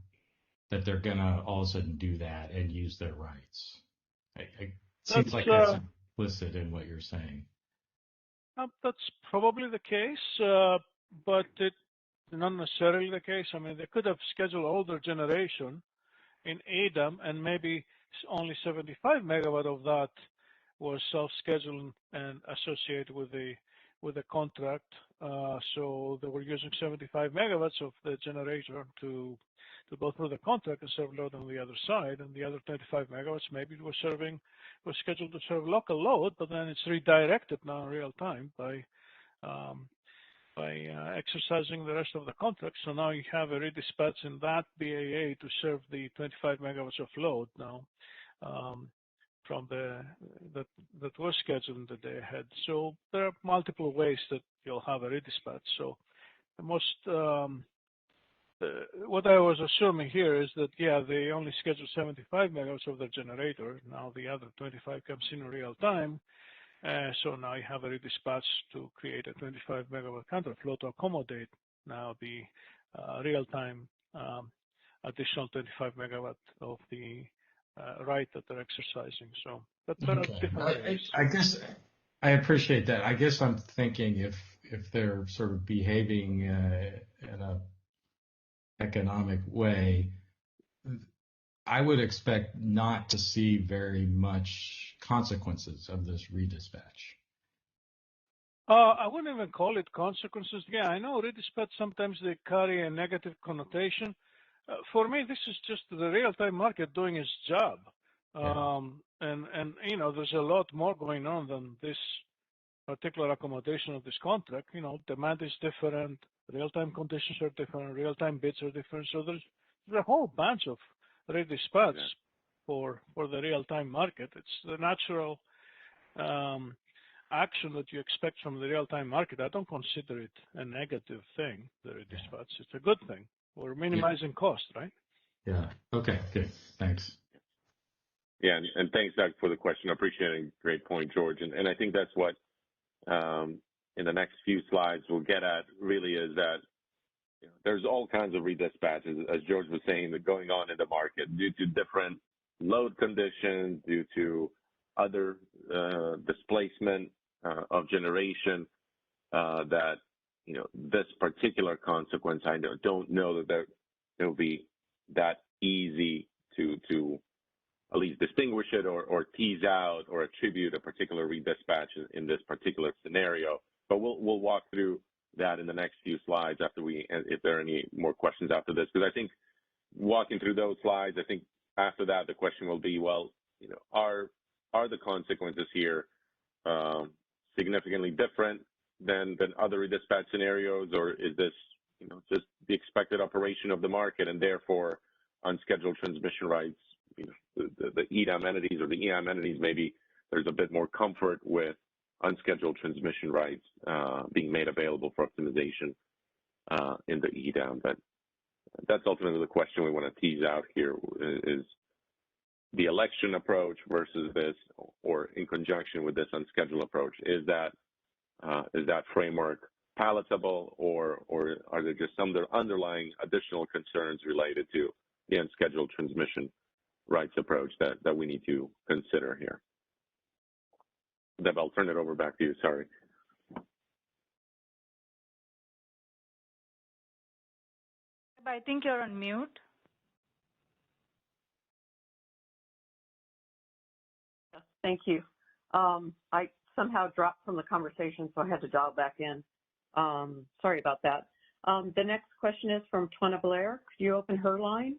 that they're going to all of a sudden do that and use their rights. It seems like that's implicit in what you're saying. That's probably the case, but it's not necessarily the case. I mean, they could have scheduled all their generation in EDAM, and maybe only 75 megawatt of that was self-scheduled and associated with the contract. So they were using 75 megawatts of the generator to go through the contract and serve load on the other side, and the other 25 megawatts maybe was scheduled to serve local load, but then it's redirected now in real time by exercising the rest of the contract. So now you have a redispatch in that BAA to serve the 25 megawatts of load now from that was scheduled in the day ahead. So there are multiple ways that you'll have a redispatch. So the most what I was assuming here is that, yeah, they only schedule 75 megawatts of the generator. Now the other 25 comes in real time. So now you have a redispatch to create a 25 megawatt counterflow to accommodate now the real-time additional 25 megawatt of the right that they're exercising. So that's different. I guess I appreciate that. I guess I'm thinking if they're sort of behaving in a economic way, I would expect not to see very much consequences of this redispatch. I wouldn't even call it consequences. Yeah, I know redispatch sometimes they carry a negative connotation. For me, this is just the real-time market doing its job. And there's a lot more going on than this particular accommodation of this contract. Demand is different, real-time conditions are different, real-time bids are different. So there's a whole bunch of redispatch for the real-time market. It's the natural action that you expect from the real-time market. I don't consider it a negative thing, the redispatch. It's a good thing. We're minimizing cost, right? Yeah. Okay, good. Thanks. Yeah, and thanks, Doug, for the question. I appreciate it. Great point, George. And I think that's what in the next few slides we'll get at really is that there's all kinds of redispatches, as George was saying, that going on in the market due to different load conditions, due to other displacement of generation that, this particular consequence, I don't know that it will be that easy to at least distinguish it or tease out or attribute a particular redispatch in this particular scenario. But we'll walk through that in the next few slides if there are any more questions after this, because I think walking through those slides, I think after that the question will be, well, are the consequences here significantly different than other redispatch scenarios, or is this just the expected operation of the market, and therefore unscheduled transmission rights, the EDAM entities or the EIM entities, maybe there's a bit more comfort with unscheduled transmission rights being made available for optimization. in the EDAM. But that's ultimately the question we want to tease out here: is the election approach versus this, or in conjunction with this unscheduled approach, is that framework palatable, or are there just some underlying additional concerns related to the unscheduled transmission rights approach that we need to consider here? Deb, I'll turn it over back to you. Sorry. I think you're on mute. Yes, thank you. I somehow dropped from the conversation, so I had to dial back in. Sorry about that. The next question is from Twana Blair. Could you open her line?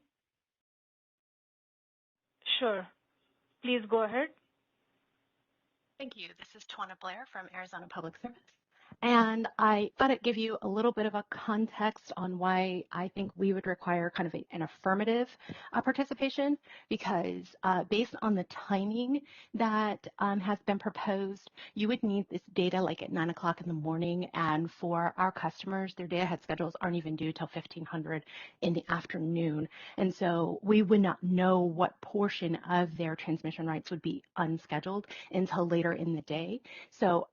Sure. Please go ahead. Thank you. This is Twana Blair from Arizona Public Service. And I thought I'd give you a little bit of a context on why I think we would require kind of an affirmative participation, because based on the timing that has been proposed, you would need this data like at 9 o'clock in the morning. And for our customers, their day ahead schedules aren't even due till 1500 in the afternoon. And so we would not know what portion of their transmission rights would be unscheduled until later in the day. So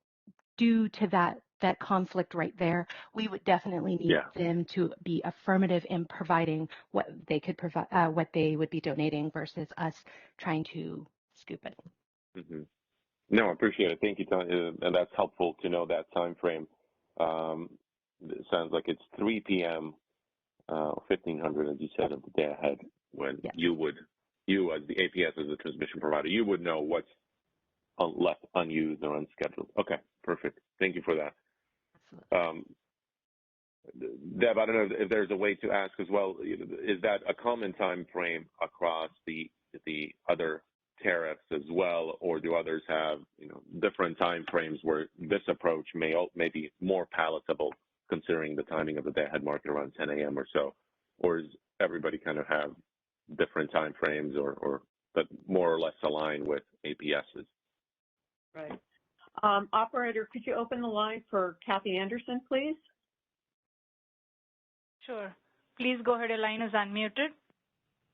due to that conflict right there, we would definitely need them to be affirmative in providing what they could provide, what they would be donating, versus us trying to scoop it. Mm-hmm. No, I appreciate it. Thank you, and that's helpful to know that time frame. It sounds like it's 3 p.m. 1500, as you said, of the day ahead, when you as the APS, as the transmission provider, you would know what's left unused or unscheduled. Okay, perfect. Thank you for that. Deb, I don't know if there's a way to ask as well, is that a common time frame across the other tariffs as well, or do others have different time frames where this approach may be more palatable, considering the timing of the day ahead market around 10 a.m. or so, or does everybody kind of have different time frames, or but more or less aligned with APSs? Right. Operator, could you open the line for Kathy Anderson, please? Sure. Please go ahead. Your line is unmuted.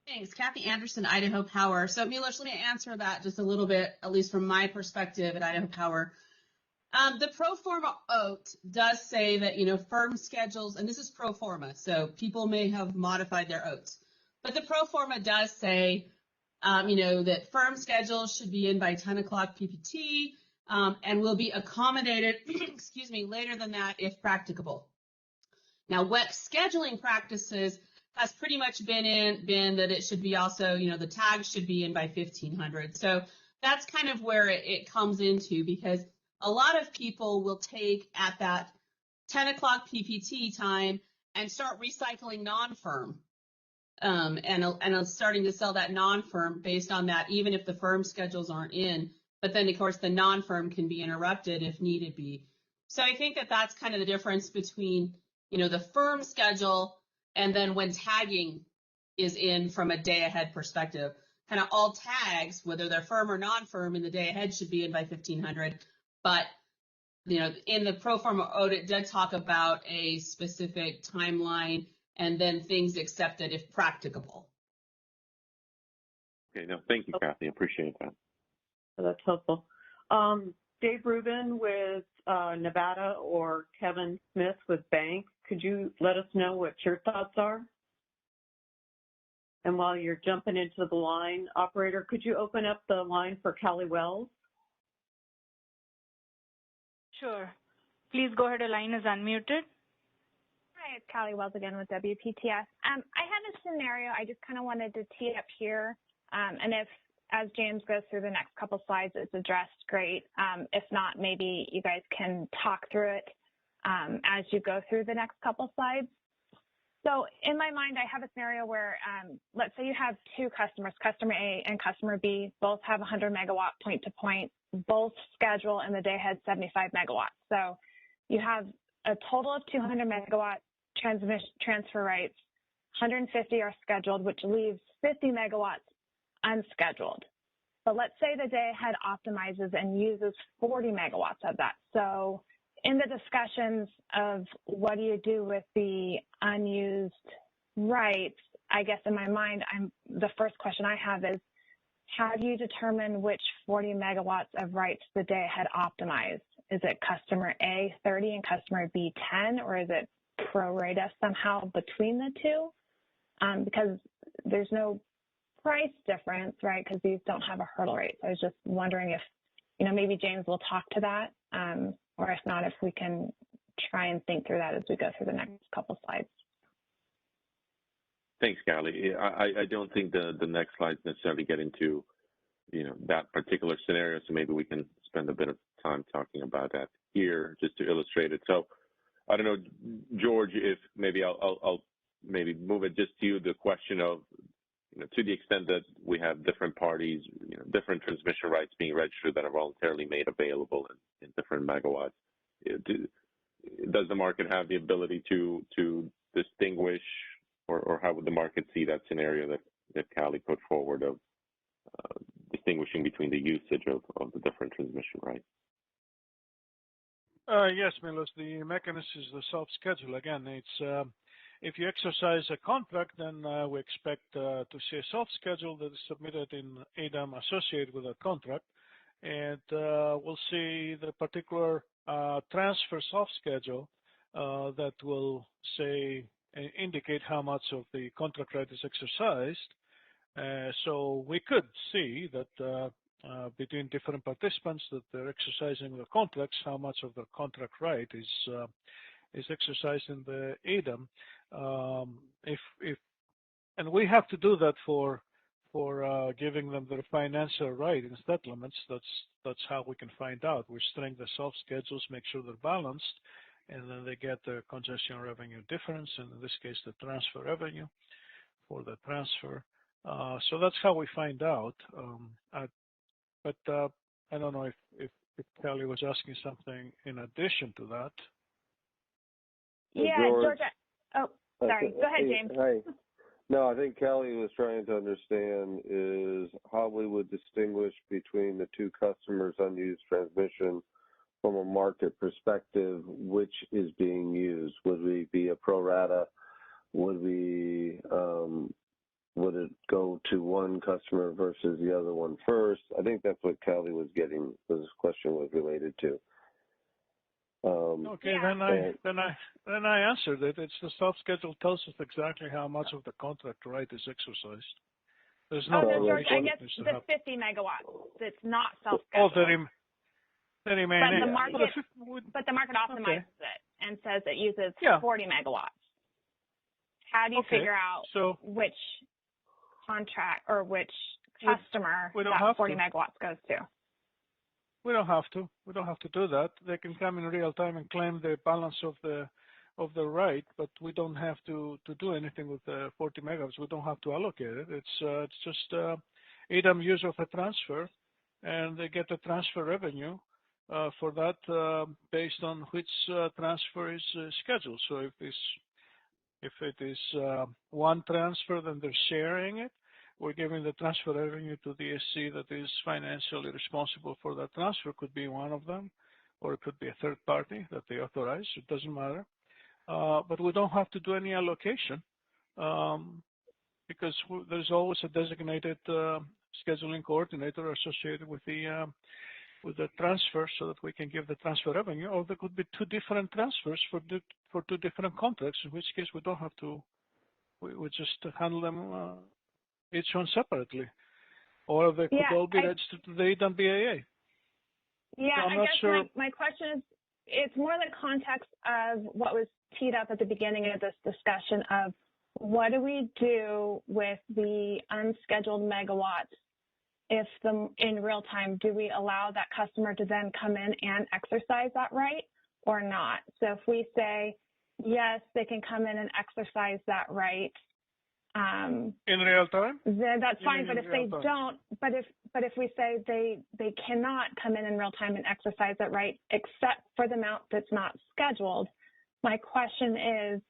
Thanks. Kathy Anderson, Idaho Power. So, Milos, let me answer that just a little bit, at least from my perspective at Idaho Power. The pro forma OAT does say that, firm schedules, and this is pro forma, so people may have modified their OATs, but the pro forma does say, that firm schedules should be in by 10 o'clock PPT, and will be accommodated, later than that if practicable. Now, WEC scheduling practices has pretty much been that it should be also, the tags should be in by 1500. So that's kind of where it comes into, because a lot of people will take at that 10 o'clock PPT time and start recycling non-firm. And starting to sell that non-firm based on that, even if the firm schedules aren't in. But then, of course, the non-firm can be interrupted if needed be. So I think that that's kind of the difference between, the firm schedule and then when tagging is in from a day ahead perspective. Kind of all tags, whether they're firm or non-firm, in the day ahead should be in by 1500. But, in the pro forma OAT, it did talk about a specific timeline and then things accepted if practicable. Okay, no, thank you, Kathy. I appreciate that. That's helpful. Dave Rubin with Nevada, or Kevin Smith with Bank, could you let us know what your thoughts are? And while you're jumping into the line, operator, could you open up the line for Callie Wells? Sure. Please go ahead. The line is unmuted. Hi, it's Callie Wells again with WPTS. I have a scenario I just kind of wanted to tee up here, and if, as James goes through the next couple slides, it's addressed, great. If not, maybe you guys can talk through it as you go through the next couple slides. So in my mind, I have a scenario where, let's say you have two customers, customer A and customer B, both have 100 megawatt point-to-point, both schedule in the day ahead 75 megawatts. So you have a total of 200 megawatt transfer rights, 150 are scheduled, which leaves 50 megawatts unscheduled. But let's say the day ahead optimizes and uses 40 megawatts of that. So in the discussions of what do you do with the unused rights, I guess in my mind, the first question I have is, have you determined which 40 megawatts of rights the day ahead optimized? Is it customer A 30 and customer B 10, or is it pro rata somehow between the two? Because there's no price difference, right? Because these don't have a hurdle rate. So I was just wondering if, maybe James will talk to that, or if not, if we can try and think through that as we go through the next couple slides. Thanks, Callie. I don't think the next slides necessarily get into, that particular scenario, so maybe we can spend a bit of time talking about that here just to illustrate it. So I don't know, George, if maybe I'll maybe move it just to you, the question of, to the extent that we have different parties, different transmission rights being registered that are voluntarily made available in different megawatts, does the market have the ability to distinguish, or how would the market see that scenario that Callie put forward of distinguishing between the usage of the different transmission rights? Yes, Milos, the mechanism is the self-schedule. Again, it's if you exercise a contract, then we expect to see a self-schedule that is submitted in EDAM associated with a contract, and we'll see the particular transfer self-schedule that will indicate how much of the contract right is exercised. So we could see that between different participants that they're exercising the contracts, how much of the contract right is exercised in the EDAM. And we have to do that for giving them their financial right in settlements. That's how we can find out. We string the self-schedules, make sure they're balanced, and then they get the congestion revenue difference, and in this case, the transfer revenue for the transfer. So that's how we find out. But I don't know if Kelly was asking something in addition to that. Yeah, George. Oh, sorry. Go ahead, James. Hi. No, I think Kelly was trying to understand is how we would distinguish between the two customers' unused transmission from a market perspective, which is being used. Would we be a pro rata? Would it go to one customer versus the other one first? I think that's what Kelly was getting, this question was related to. Okay, yeah. then I answered it. It's the self-schedule tells us exactly how much of the contract right is exercised. There's no. George, I guess the 50 megawatts. It's not self-scheduled. The remaining. But the market optimizes it and says it uses 40 megawatts. How do you figure out which contract or which customer that 40 megawatts goes to? We don't have to. We don't have to do that. They can come in real time and claim the balance of the right, but we don't have to do anything with the 40 megawatts. We don't have to allocate it. It's just EDAM use of a transfer, and they get the transfer revenue for that based on which transfer is scheduled. So if it is one transfer, then they're sharing it. We're giving the transfer revenue to the SC that is financially responsible for that transfer. Could be one of them, or it could be a third party that they authorize. It doesn't matter. But we don't have to do any allocation because there's always a designated scheduling coordinator associated with the transfer, so that we can give the transfer revenue. Or there could be two different transfers for two different contracts, in which case we don't have to. We just handle them each one separately, or they could all be registered to the EDAM BAA. Yeah, so I guess my question is, it's more the context of what was teed up at the beginning of this discussion of what do we do with the unscheduled megawatts if in real time, do we allow that customer to then come in and exercise that right or not? So if we say, yes, they can come in and exercise that right, in real time, then that's fine. But if they don't, but if we say they cannot come in real time and exercise that right, except for the amount that's not scheduled, my question is,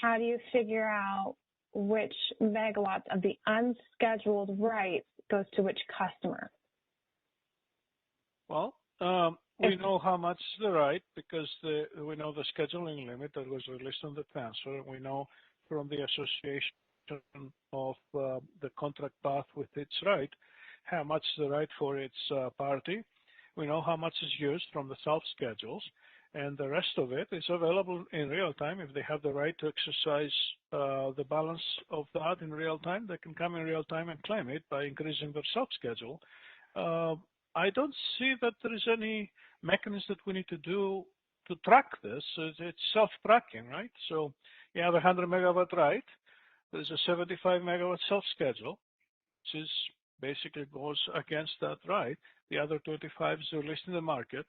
how do you figure out which megawatts of the unscheduled rights goes to which customer? Well, We know how much is the right because we know the scheduling limit that was released on the transfer. We know from the association of the contract path with its right how much is the right for its party. We know how much is used from the self-schedules, and the rest of it is available in real time. If they have the right to exercise the balance of that in real time, they can come in real time and claim it by increasing their self-schedule. I don't see that there is any mechanism that we need to do to track this. It's self-tracking, right? So you have a 100 megawatt right. There's a 75 megawatt self-schedule, which is basically goes against that right. The other 25 is released in the market.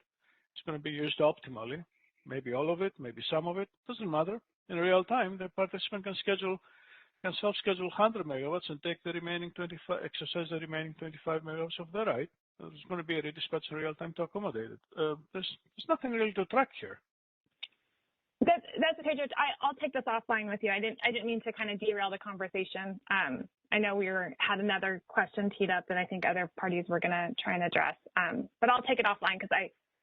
It's going to be used optimally. Maybe all of it, maybe some of it, doesn't matter. In real time, the participant can self-schedule 100 megawatts and take the remaining 25, exercise the remaining 25 megawatts of the right. There's going to be a redispatch in real time to accommodate it. There's nothing really to track here. That's okay, Judge. I'll take this offline with you. I didn't mean to kind of derail the conversation. I know we had another question teed up that I think other parties were going to try and address. But I'll take it offline because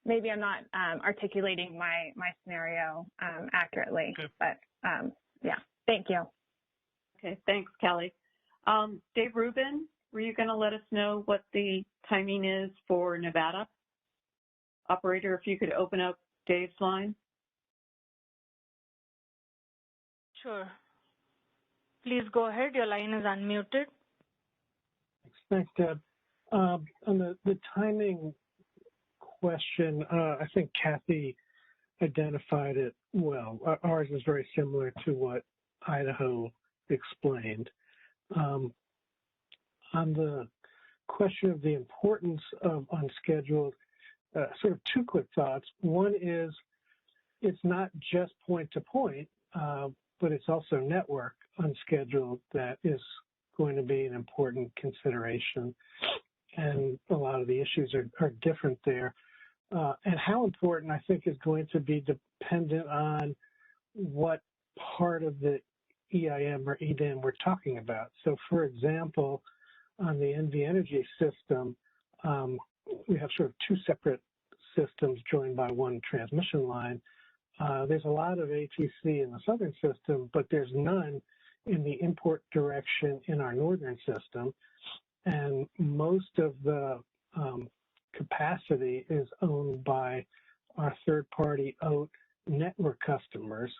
maybe I'm not articulating my scenario accurately. Okay. But yeah, thank you. Okay, thanks, Kelly. Dave Rubin, were you going to let us know what the timing is for Nevada? Operator, if you could open up Dave's line. Sure. Please go ahead. Your line is unmuted. Thanks, Deb. On the timing question, I think Kathy identified it well. Ours is very similar to what Idaho explained. On the question of the importance of unscheduled, sort of two quick thoughts. One is it's not just point-to-point, but it's also network unscheduled that is going to be an important consideration. And a lot of the issues are different there. And how important, I think, is going to be dependent on what part of the EIM or EDAM we're talking about. So, for example, on the NV Energy system, we have sort of two separate systems joined by one transmission line. There's a lot of ATC in the southern system, but there's none in the import direction in our northern system. And most of the capacity is owned by our third-party OAT network customers,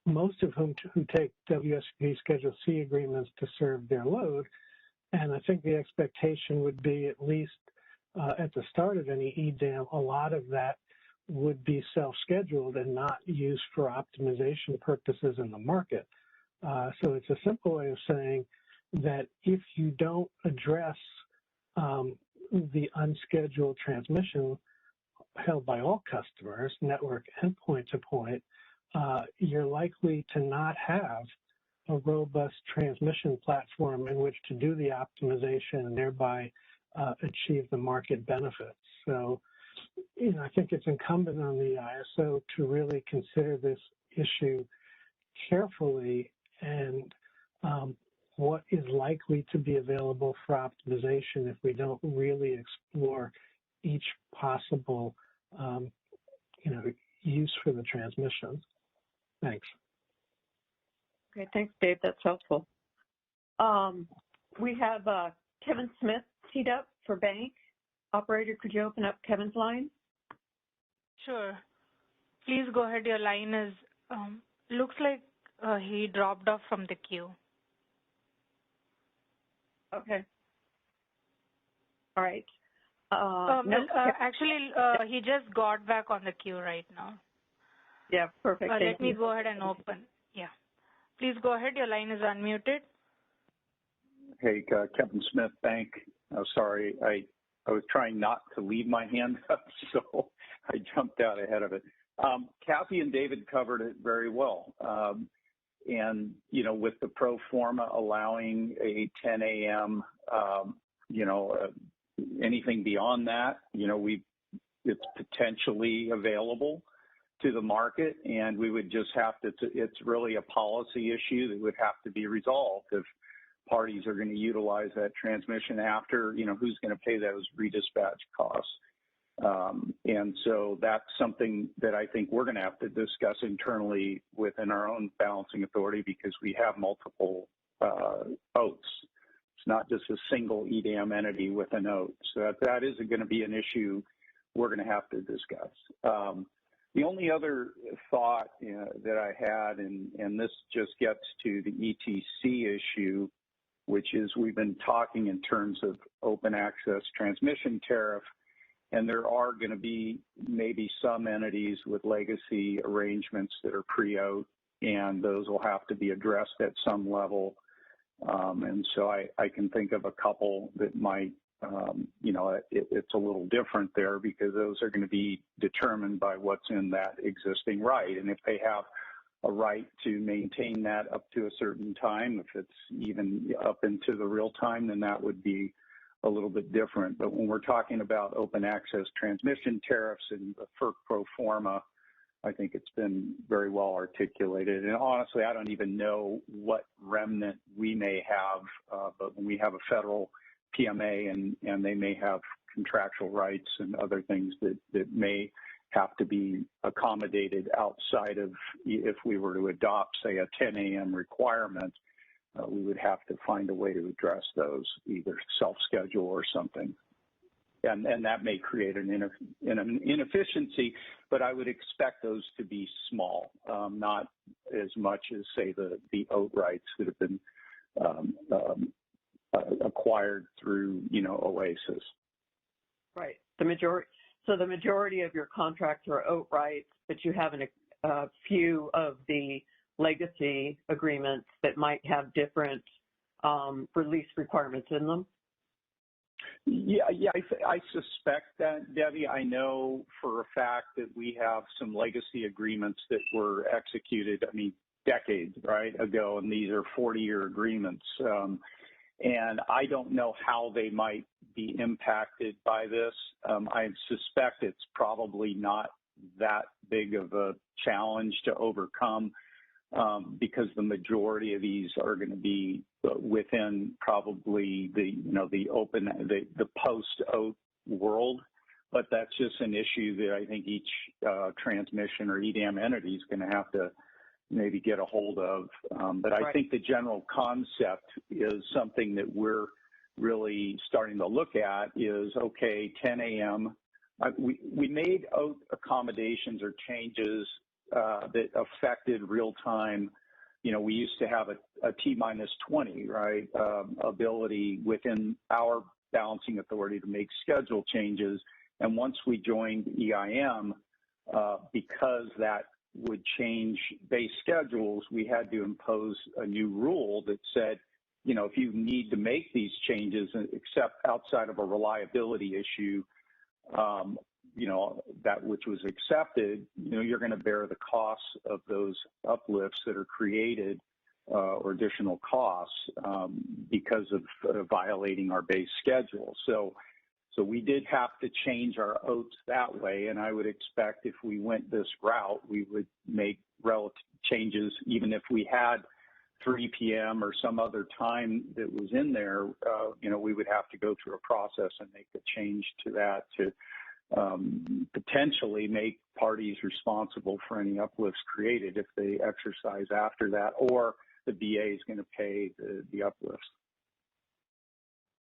most of whom who take WSP Schedule C agreements to serve their load. And I think the expectation would be, at least at the start of any EDAM, a lot of that would be self-scheduled and not used for optimization purposes in the market. So it's a simple way of saying that if you don't address the unscheduled transmission held by all customers, network and point-to-point, you're likely to not have a robust transmission platform in which to do the optimization and thereby achieve the market benefits. So, I think it's incumbent on the ISO to really consider this issue carefully and what is likely to be available for optimization if we don't really explore each possible, use for the transmission. Thanks. Okay, thanks, Dave. That's helpful. We have Kevin Smith teed up for Bank. Operator, could you open up Kevin's line? Sure. Please go ahead. Your line is, looks like he dropped off from the queue. Okay. All right. Actually, he just got back on the queue right now. Yeah, perfect. Let me go ahead and open. Yeah. Please go ahead. Your line is unmuted. Hey, Kevin Smith, Bank. Oh, sorry. I was trying not to leave my hand up, so I jumped out ahead of it. Kathy and David covered it very well. And, with the pro forma allowing a 10 a.m., anything beyond that, it's potentially available to the market, and we would just have to, it's really a policy issue that would have to be resolved if parties are going to utilize that transmission after, who's going to pay those redispatch costs. And so that's something that I think we're going to have to discuss internally within our own balancing authority, because we have multiple OATs. It's not just a single EDAM entity with an OAT. So that is going to be an issue we're going to have to discuss. The only other thought that I had, and this just gets to the ETC issue, which is we've been talking in terms of open access transmission tariff, and there are going to be maybe some entities with legacy arrangements that are pre-OAT, and those will have to be addressed at some level. And so I can think of a couple that might, it's a little different there, because those are going to be determined by what's in that existing right. And if they have a right to maintain that up to a certain time, if it's even up into the real time, then that would be a little bit different. But when we're talking about open access transmission tariffs and the FERC pro forma, I think it's been very well articulated. And honestly, I don't even know what remnant we may have, but when we have a federal PMA and they may have contractual rights and other things that may have to be accommodated outside of, if we were to adopt, say, a 10 a.m. requirement, we would have to find a way to address those, either self-schedule or something. And that may create an inefficiency, but I would expect those to be small, not as much as, say, the OAT rights that have been acquired through, OASIS. Right. So the majority of your contracts are OAT rights, but you have a few of the legacy agreements that might have different release requirements in them. Yeah, I suspect that, Debbie. I know for a fact that we have some legacy agreements that were executed, decades, ago, and these are 40-year agreements. And I don't know how they might be impacted by this. I suspect it's probably not that big of a challenge to overcome, because the majority of these are going to be within probably the post-OAT world. But that's just an issue that I think each transmission or EDAM entity is going to have to maybe get a hold of. But I think the general concept is something that we're really starting to look at is, okay, 10 a.m. We made OAT accommodations or changes that affected real time. We used to have a T-20, ability within our balancing authority to make schedule changes. And once we joined EIM, because that would change base schedules, we had to impose a new rule that said, if you need to make these changes, except outside of a reliability issue, that which was accepted, you're going to bear the costs of those uplifts that are created or additional costs because of violating our base schedule. So we did have to change our OATs that way, and I would expect if we went this route, we would make relative changes, even if we had 3 p.m. or some other time that was in there, we would have to go through a process and make a change to that to potentially make parties responsible for any uplifts created if they exercise after that, or the BA is going to pay the uplifts.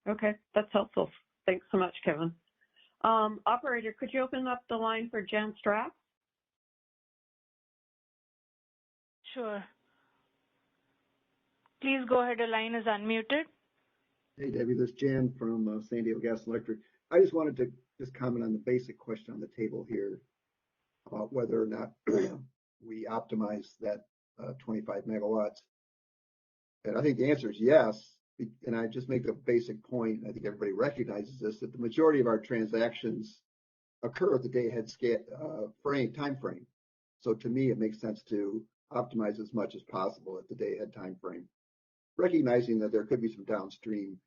Okay, that's helpful. Thanks so much, Kevin. Operator, could you open up the line for Jan Strack? Sure. Please go ahead. The line is unmuted. Hey, Debbie, this is Jan from San Diego Gas and Electric. I just wanted to comment on the basic question on the table here about whether or not we optimize that 25 megawatts. And I think the answer is yes. And I just make a basic point, I think everybody recognizes this, that the majority of our transactions occur at the day-ahead time frame. So to me, it makes sense to optimize as much as possible at the day-ahead time frame, recognizing that there could be some downstream,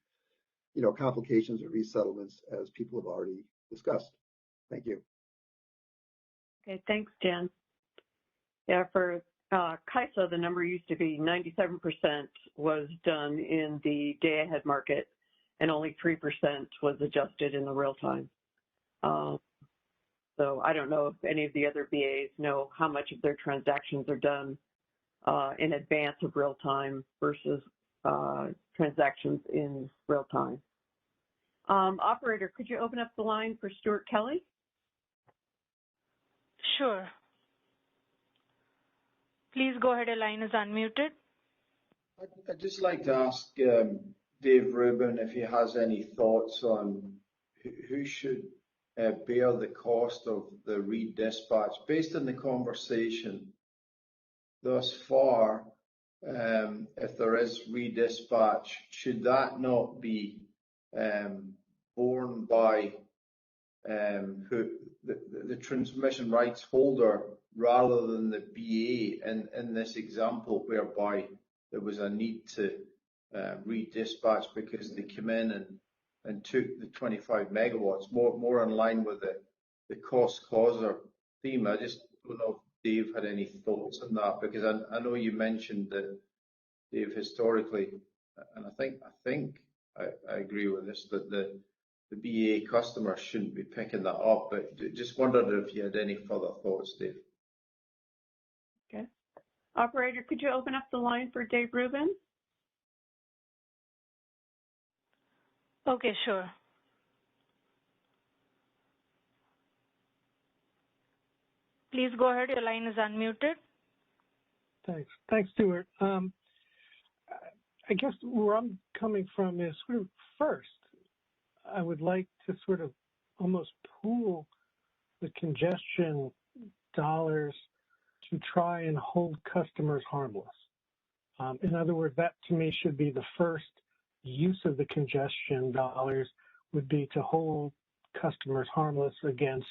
complications or resettlements, as people have already discussed. Thank you. Okay, thanks, Jan. Yeah, for CAISO, the number used to be 97% was done in the day-ahead market, and only 3% was adjusted in the real time. So I don't know if any of the other BAs know how much of their transactions are done in advance of real time versus transactions in real time. Operator, could you open up the line for Stuart Kelly? Sure. Please go ahead, your line is unmuted. I'd just like to ask Dave Rubin if he has any thoughts on who should bear the cost of the redispatch. Based on the conversation thus far, if there is redispatch, should that not be borne by the transmission rights holder rather than the BA in this example, whereby there was a need to redispatch because they came in and took the 25 megawatts, more in line with the cost causer theme. I just don't know if Dave had any thoughts on that, because I know you mentioned that, Dave, historically, and I think I agree with this, that the BA customer shouldn't be picking that up, but just wondered if you had any further thoughts, Dave. Okay. Operator, could you open up the line for Dave Rubin? Okay, sure. Please go ahead, your line is unmuted. Thanks, Stuart. I guess where I'm coming from is sort of first, I would like to sort of almost pool the congestion dollars to try and hold customers harmless. In other words, that to me should be the first use of the congestion dollars, would be to hold customers harmless against,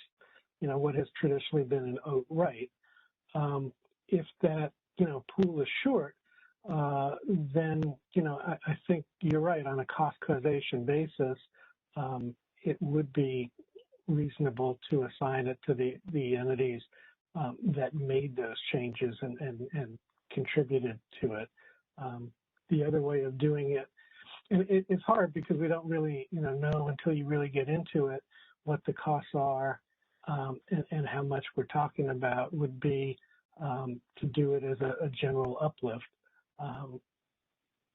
what has traditionally been an outright. If that, pool is short, then, I think you're right, on a cost causation basis, it would be reasonable to assign it to the entities that made those changes and contributed to it. The other way of doing it, and it's hard because we don't really, know until you really get into it what the costs are and how much we're talking about, would be to do it as a general uplift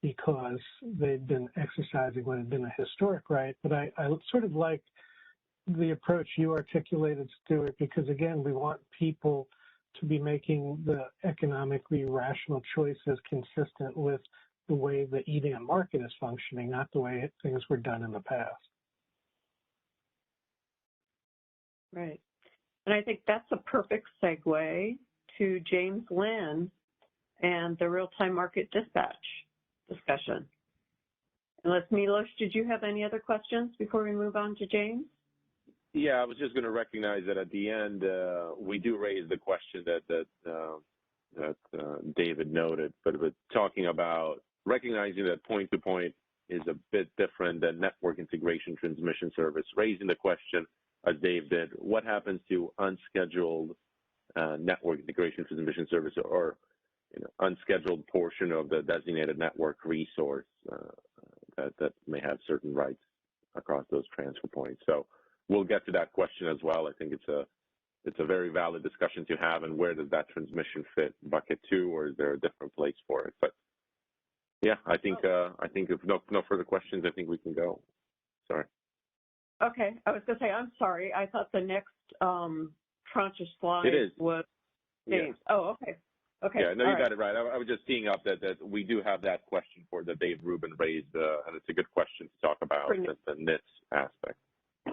because they've been exercising what had been a historic right. But I sort of like the approach you articulated, Stuart, because again, we want people to be making the economically rational choices consistent with the way the EDAM market is functioning, not the way things were done in the past. Right. And I think that's a perfect segue to James Lynn and the real-time market dispatch discussion. Unless, Milos, did you have any other questions before we move on to James? Yeah, I was just going to recognize that at the end, we do raise the question that David noted, but talking about recognizing that point-to-point is a bit different than network integration transmission service, raising the question, as Dave did, what happens to unscheduled network integration transmission service or unscheduled portion of the designated network resource that may have certain rights across those transfer points. So we'll get to that question as well. I think it's a very valid discussion to have, and where does that transmission fit, bucket 2, or is there a different place for it? But yeah, I think if no further questions, I think we can go. Sorry. Okay, I was going to say, I'm sorry. I thought the next tranche of slides was James. Yeah. Oh, okay. Okay. Yeah, no, you got it right. I was just teeing up that we do have that question for that Dave Rubin raised, and it's a good question to talk about the NITS aspect.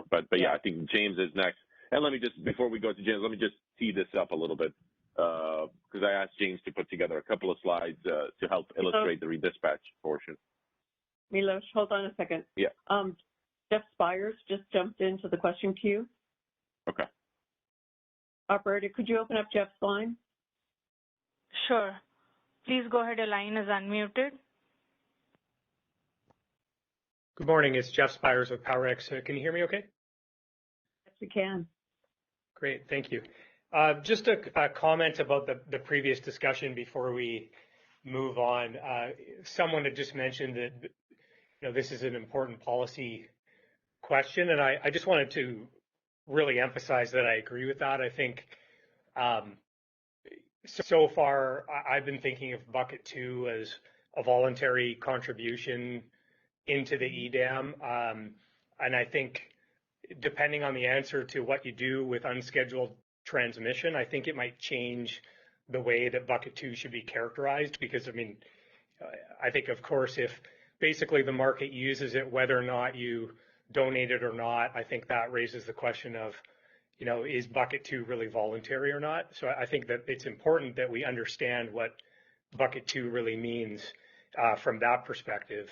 But yeah, I think James is next. And let me just, before we go to James, let me just tee this up a little bit, because I asked James to put together a couple of slides to help illustrate the redispatch portion. Milos, hold on a second. Yeah. Jeff Spires just jumped into the question queue. Okay. Operator, could you open up Jeff's line? Sure. Please go ahead, your line is unmuted. Good morning, it's Jeff Spires with PowerX. Can you hear me okay? Yes, we can. Great, thank you. Just a comment about the previous discussion before we move on. Someone had just mentioned that this is an important policy question, and I just wanted to really emphasize that I agree with that. I think so far I've been thinking of bucket 2 as a voluntary contribution into the EDAM. And I think depending on the answer to what you do with unscheduled transmission, I think it might change the way that bucket 2 should be characterized, because I mean, I think of course if basically the market uses it whether or not you donate it or not, I think that raises the question of, you know, is bucket 2 really voluntary or not? So I think that it's important that we understand what bucket 2 really means from that perspective.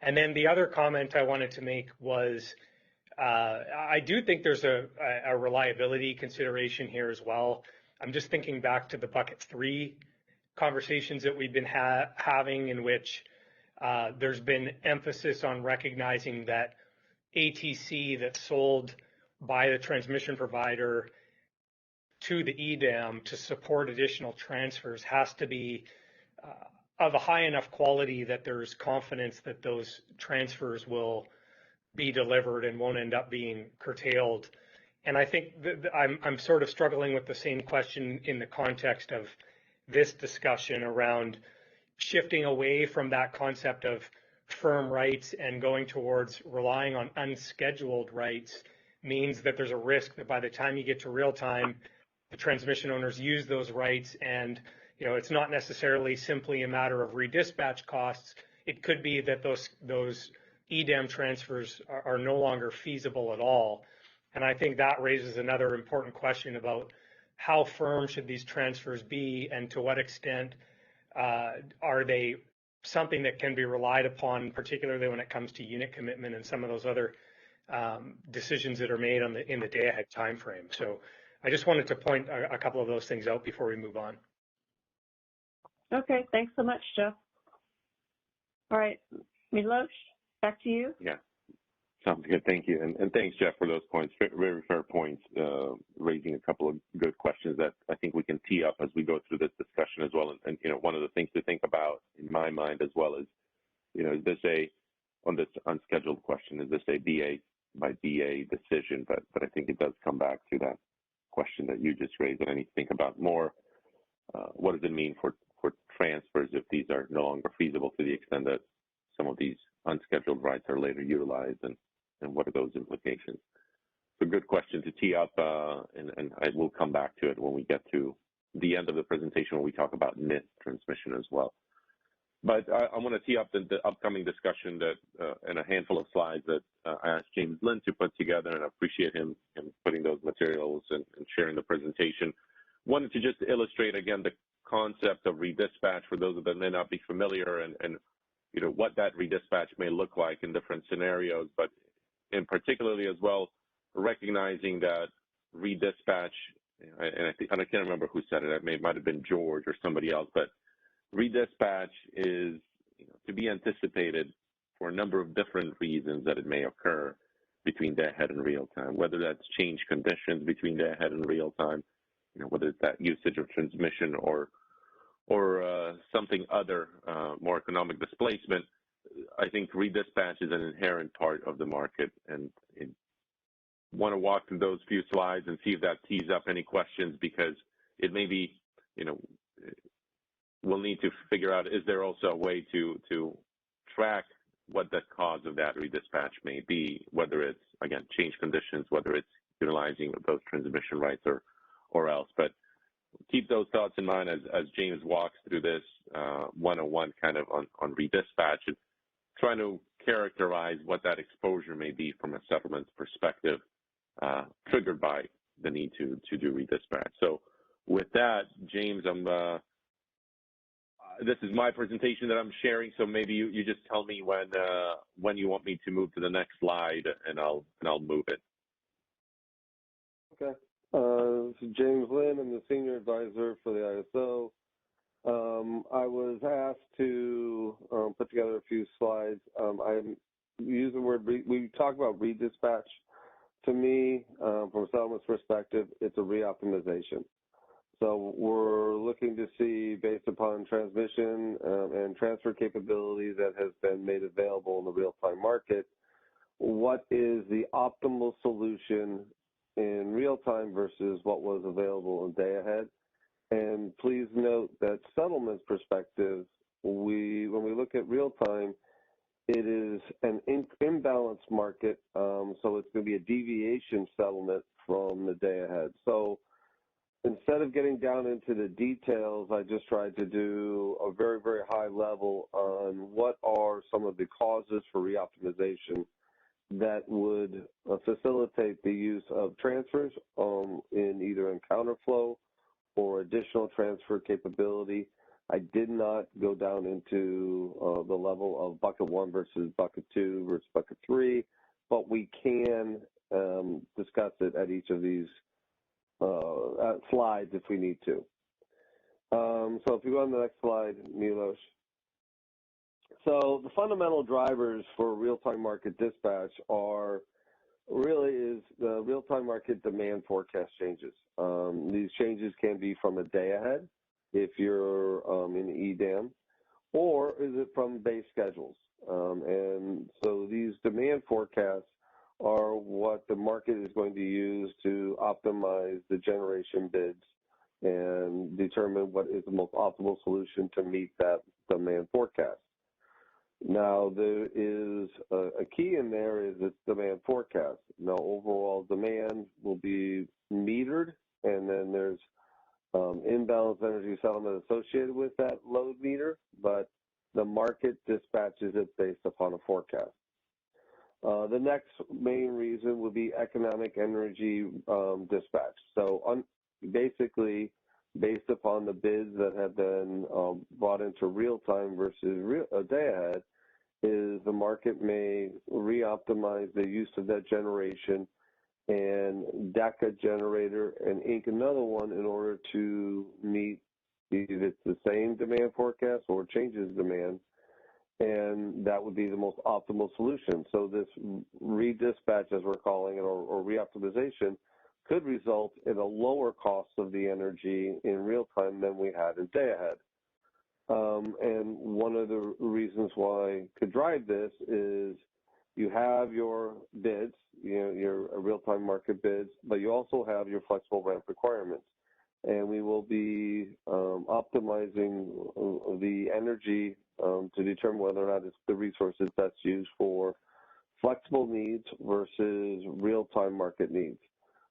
And then the other comment I wanted to make was I do think there's a reliability consideration here as well. I'm just thinking back to the bucket 3 conversations that we've been having, in which there's been emphasis on recognizing that ATC that's sold by the transmission provider to the EDAM to support additional transfers has to be of a high enough quality that there's confidence that those transfers will be delivered and won't end up being curtailed. And I think I'm sort of struggling with the same question in the context of this discussion around shifting away from that concept of firm rights and going towards relying on unscheduled rights means that there's a risk that by the time you get to real time, the transmission owners use those rights, and you know, it's not necessarily simply a matter of redispatch costs. It could be that those EDAM transfers are no longer feasible at all. And I think that raises another important question about how firm should these transfers be, and to what extent are they something that can be relied upon, particularly when it comes to unit commitment and some of those other decisions that are made in the day-ahead time frame. So I just wanted to point a couple of those things out before we move on. Okay, thanks so much, Jeff. All right, Milos, back to you. Yeah, sounds good. Thank you. And thanks, Jeff, for those points. Very fair points, raising a couple of good questions that I think we can tee up as we go through this discussion as well. And you know, one of the things to think about in my mind as well is, you know, is this on this unscheduled question, is this a BA by BA decision? But I think it does come back to that question that you just raised that I need to think about more. What does it mean for transfers if these are no longer feasible, to the extent that some of these unscheduled rights are later utilized, and what are those implications? It's a good question to tee up, and I will come back to it when we get to the end of the presentation when we talk about NIT transmission as well. But I want to tee up the upcoming discussion that and a handful of slides that I asked James Lynn to put together, and I appreciate him putting those materials and sharing the presentation. Wanted to just illustrate again the concept of redispatch for those that may not be familiar, and you know what that redispatch may look like in different scenarios, but in particularly as well recognizing that redispatch, and I can't remember who said it. It might have been George or somebody else, but redispatch is, you know, to be anticipated for a number of different reasons that it may occur between day-ahead and real time, whether that's change conditions between day-ahead and real time, you know, whether it's that usage of transmission or something other, more economic displacement. I think redispatch is an inherent part of the market, and want to walk through those few slides and see if that tees up any questions, because it may be, you know, we'll need to figure out, is there also a way to track what the cause of that redispatch may be, whether it's, again, change conditions, whether it's utilizing those transmission rights or else. But keep those thoughts in mind as James walks through this 101 kind of on redispatch, and trying to characterize what that exposure may be from a settlements perspective, triggered by the need to do redispatch. So with that, James, this is my presentation that I'm sharing, so maybe you just tell me when you want me to move to the next slide, and I'll move it. Okay. This is James Lynn. I'm the Senior Advisor for the ISO. I was asked to put together a few slides. I'm using the word, we talk about redispatch. To me, from a settlements perspective, it's a reoptimization. So we're looking to see, based upon transmission and transfer capability that has been made available in the real-time market, what is the optimal solution in real time versus what was available in day ahead. And please note that settlements perspective, when we look at real time, it is an imbalanced market, so it's going to be a deviation settlement from the day ahead. So instead of getting down into the details, I just tried to do a very, very high level on what are some of the causes for reoptimization that would facilitate the use of transfers in either in counterflow or additional transfer capability. I did not go down into the level of bucket 1 versus bucket 2 versus bucket 3, but we can discuss it at each of these slides if we need to. So if you go on the next slide, Milos. So the fundamental drivers for real-time market dispatch are really the real-time market demand forecast changes. These changes can be from a day ahead if you're in EDAM, or is it from base schedules? And so these demand forecasts are what the market is going to use to optimize the generation bids and determine what is the most optimal solution to meet that demand forecast. Now, there is a key in there is its demand forecast. Now, overall demand will be metered, and then there's imbalanced energy settlement associated with that load meter, but the market dispatches it based upon a forecast. The next main reason would be economic energy dispatch. So basically, based upon the bids that have been brought into real time versus a day ahead, is the market may reoptimize the use of that generation and deck a generator and ink another one in order to meet either it's the same demand forecast or changes demand, and that would be the most optimal solution. So this redispatch, as we're calling it, or reoptimization, could result in a lower cost of the energy in real time than we had in day ahead. And one of the reasons why it could drive this is you have your bids, your real-time market bids, but you also have your flexible ramp requirements. And we will be optimizing the energy to determine whether or not it's the resources that's used for flexible needs versus real-time market needs.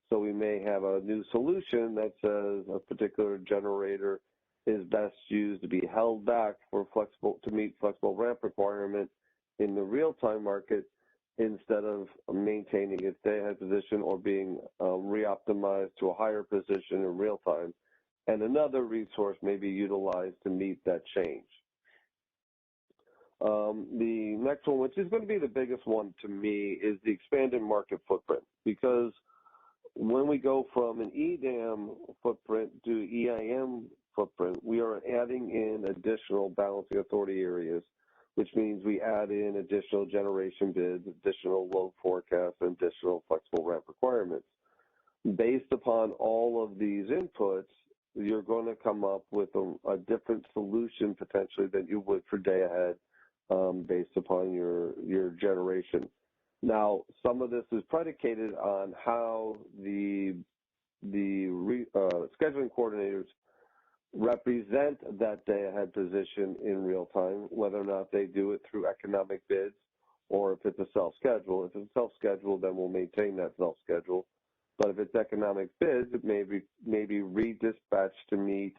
So we may have a new solution that says a particular generator is best used to be held back to meet flexible ramp requirement in the real-time market instead of maintaining its day-ahead position or being reoptimized to a higher position in real time. And another resource may be utilized to meet that change. The next one, which is going to be the biggest one to me, is the expanded market footprint, because when we go from an EDAM footprint to EIM footprint, we are adding in additional balancing authority areas, which means we add in additional generation bids, additional load forecasts, and additional flexible ramp requirements. Based upon all of these inputs, you're going to come up with a different solution potentially than you would for day ahead based upon your generation. Now, some of this is predicated on how the scheduling coordinators represent that day-ahead position in real time, whether or not they do it through economic bids or if it's a self-schedule. If it's self-schedule, then we'll maintain that self-schedule. But if it's economic bids, it may be redispatched to meet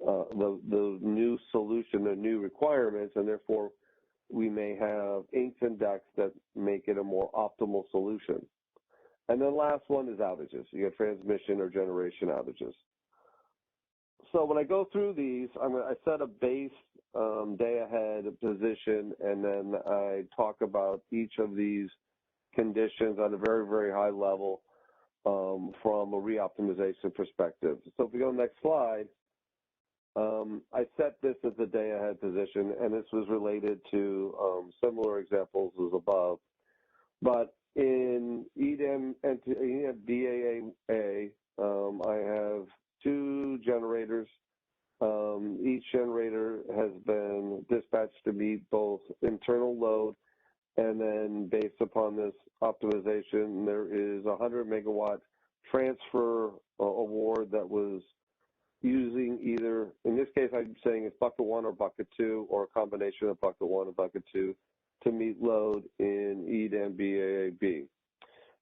the new solution, the new requirements, and therefore we may have inks and decks that make it a more optimal solution. And then last one is outages. You have transmission or generation outages. So when I go through these, I set a base day ahead position, and then I talk about each of these conditions on a very, very high level from a reoptimization perspective. So if we go to the next slide, I set this as a day ahead position, and this was related to similar examples as above. But in EDAM and BAA, I have two generators. Each generator has been dispatched to meet both internal load, and then based upon this optimization, there is a 100 megawatt transfer award that was using either, in this case, I'm saying it's bucket 1 or bucket 2, or a combination of bucket 1 and bucket 2 to meet load in EDAM BAAB.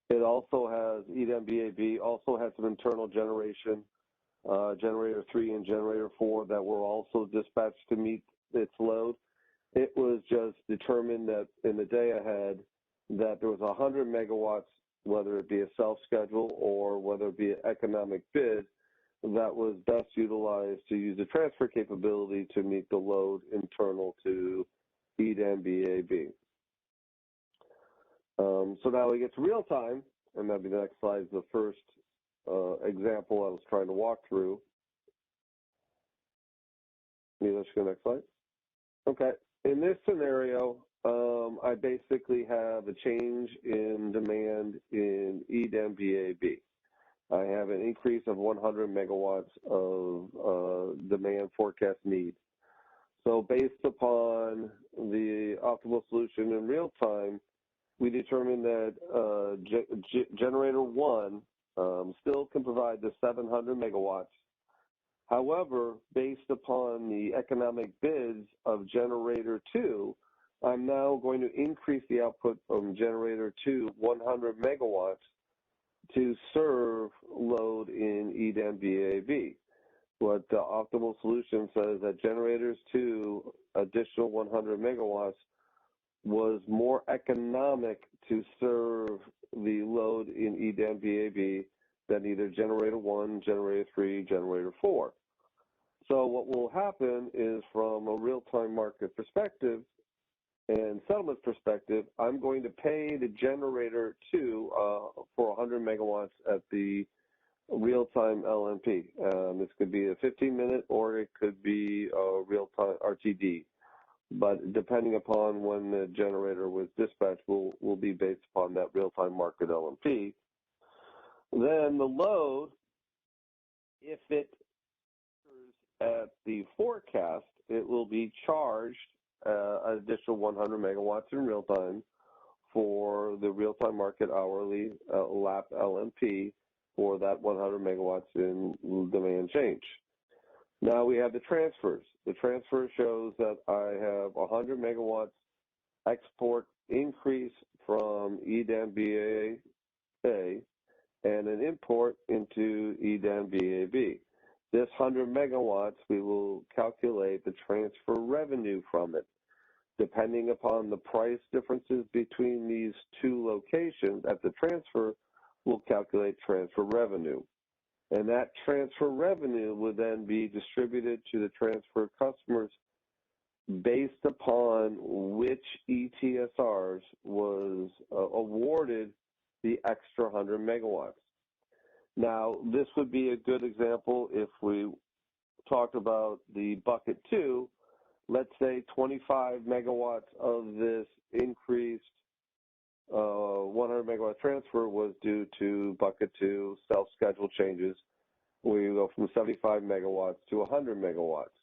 It also has, EDAM BAB also has some internal generation, generator 3 and generator 4 that were also dispatched to meet its load. It was just determined that in the day ahead that there was 100 megawatts, whether it be a self-schedule or whether it be an economic bid, that was best utilized to use the transfer capability to meet the load internal to EDAM BAB. So now we get to real time, and that'll be the next slide, the first example I was trying to walk through. Let's go next slide. Okay, in this scenario, I basically have a change in demand in EDAM BAB. I have an increase of 100 megawatts of demand forecast need. So based upon the optimal solution in real time, we determined that generator 1 still can provide the 700 megawatts. However, based upon the economic bids of generator 2, I'm now going to increase the output from generator 2 100 megawatts to serve load in EDAM BAB. What the optimal solution says that generators 2 additional 100 megawatts was more economic to serve the load in EDAM BAB than either generator 1, generator 3, generator 4. So what will happen is, from a real-time market perspective and settlement perspective, I'm going to pay the generator 2 for 100 megawatts at the real-time LMP. This could be a 15-minute or it could be a real-time RTD. But depending upon when the generator was dispatched will be based upon that real-time market LMP. Then the load, if it at the forecast, it will be charged an additional 100 megawatts in real time for the real-time market hourly lap LMP for that 100 megawatts in demand change. Now we have the transfers. The transfer shows that I have 100 megawatts export increase from EDAM BAA and an import into EDAM BAB. This 100 megawatts, we will calculate the transfer revenue from it. Depending upon the price differences between these two locations at the transfer, we'll calculate transfer revenue. And that transfer revenue would then be distributed to the transfer customers based upon which ETSRs was awarded the extra 100 megawatts. Now, this would be a good example if we talked about the bucket 2. Let's say 25 megawatts of this increased 100 megawatt transfer was due to bucket 2 self-schedule changes. We go from 75 megawatts to 100 megawatts.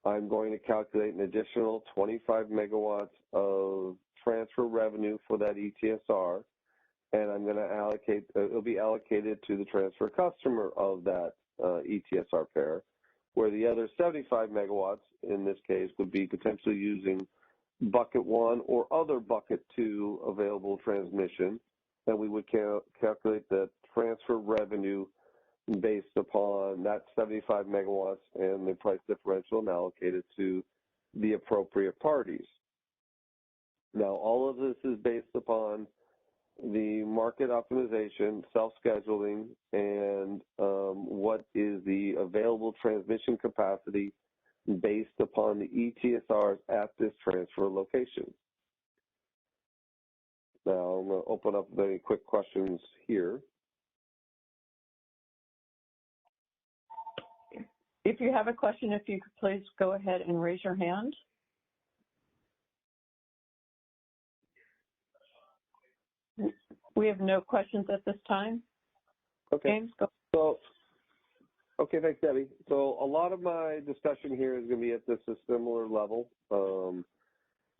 I'm going to calculate an additional 25 megawatts of transfer revenue for that ETSR, and I'm going to allocate, it'll be allocated to the transfer customer of that ETSR pair, where the other 75 megawatts in this case would be potentially using bucket 1 or other bucket 2 available transmission, and we would calculate that transfer revenue based upon that 75 megawatts and the price differential and allocate it to the appropriate parties. Now, all of this is based upon the market optimization, self-scheduling, and what is the available transmission capacity based upon the ETSRs at this transfer location. Now, I'm going to open up any quick questions here. If you have a question, if you could please go ahead and raise your hand. We have no questions at this time. Okay. James, go. So, okay, thanks, Debbie. So a lot of my discussion here is going to be at this a similar level.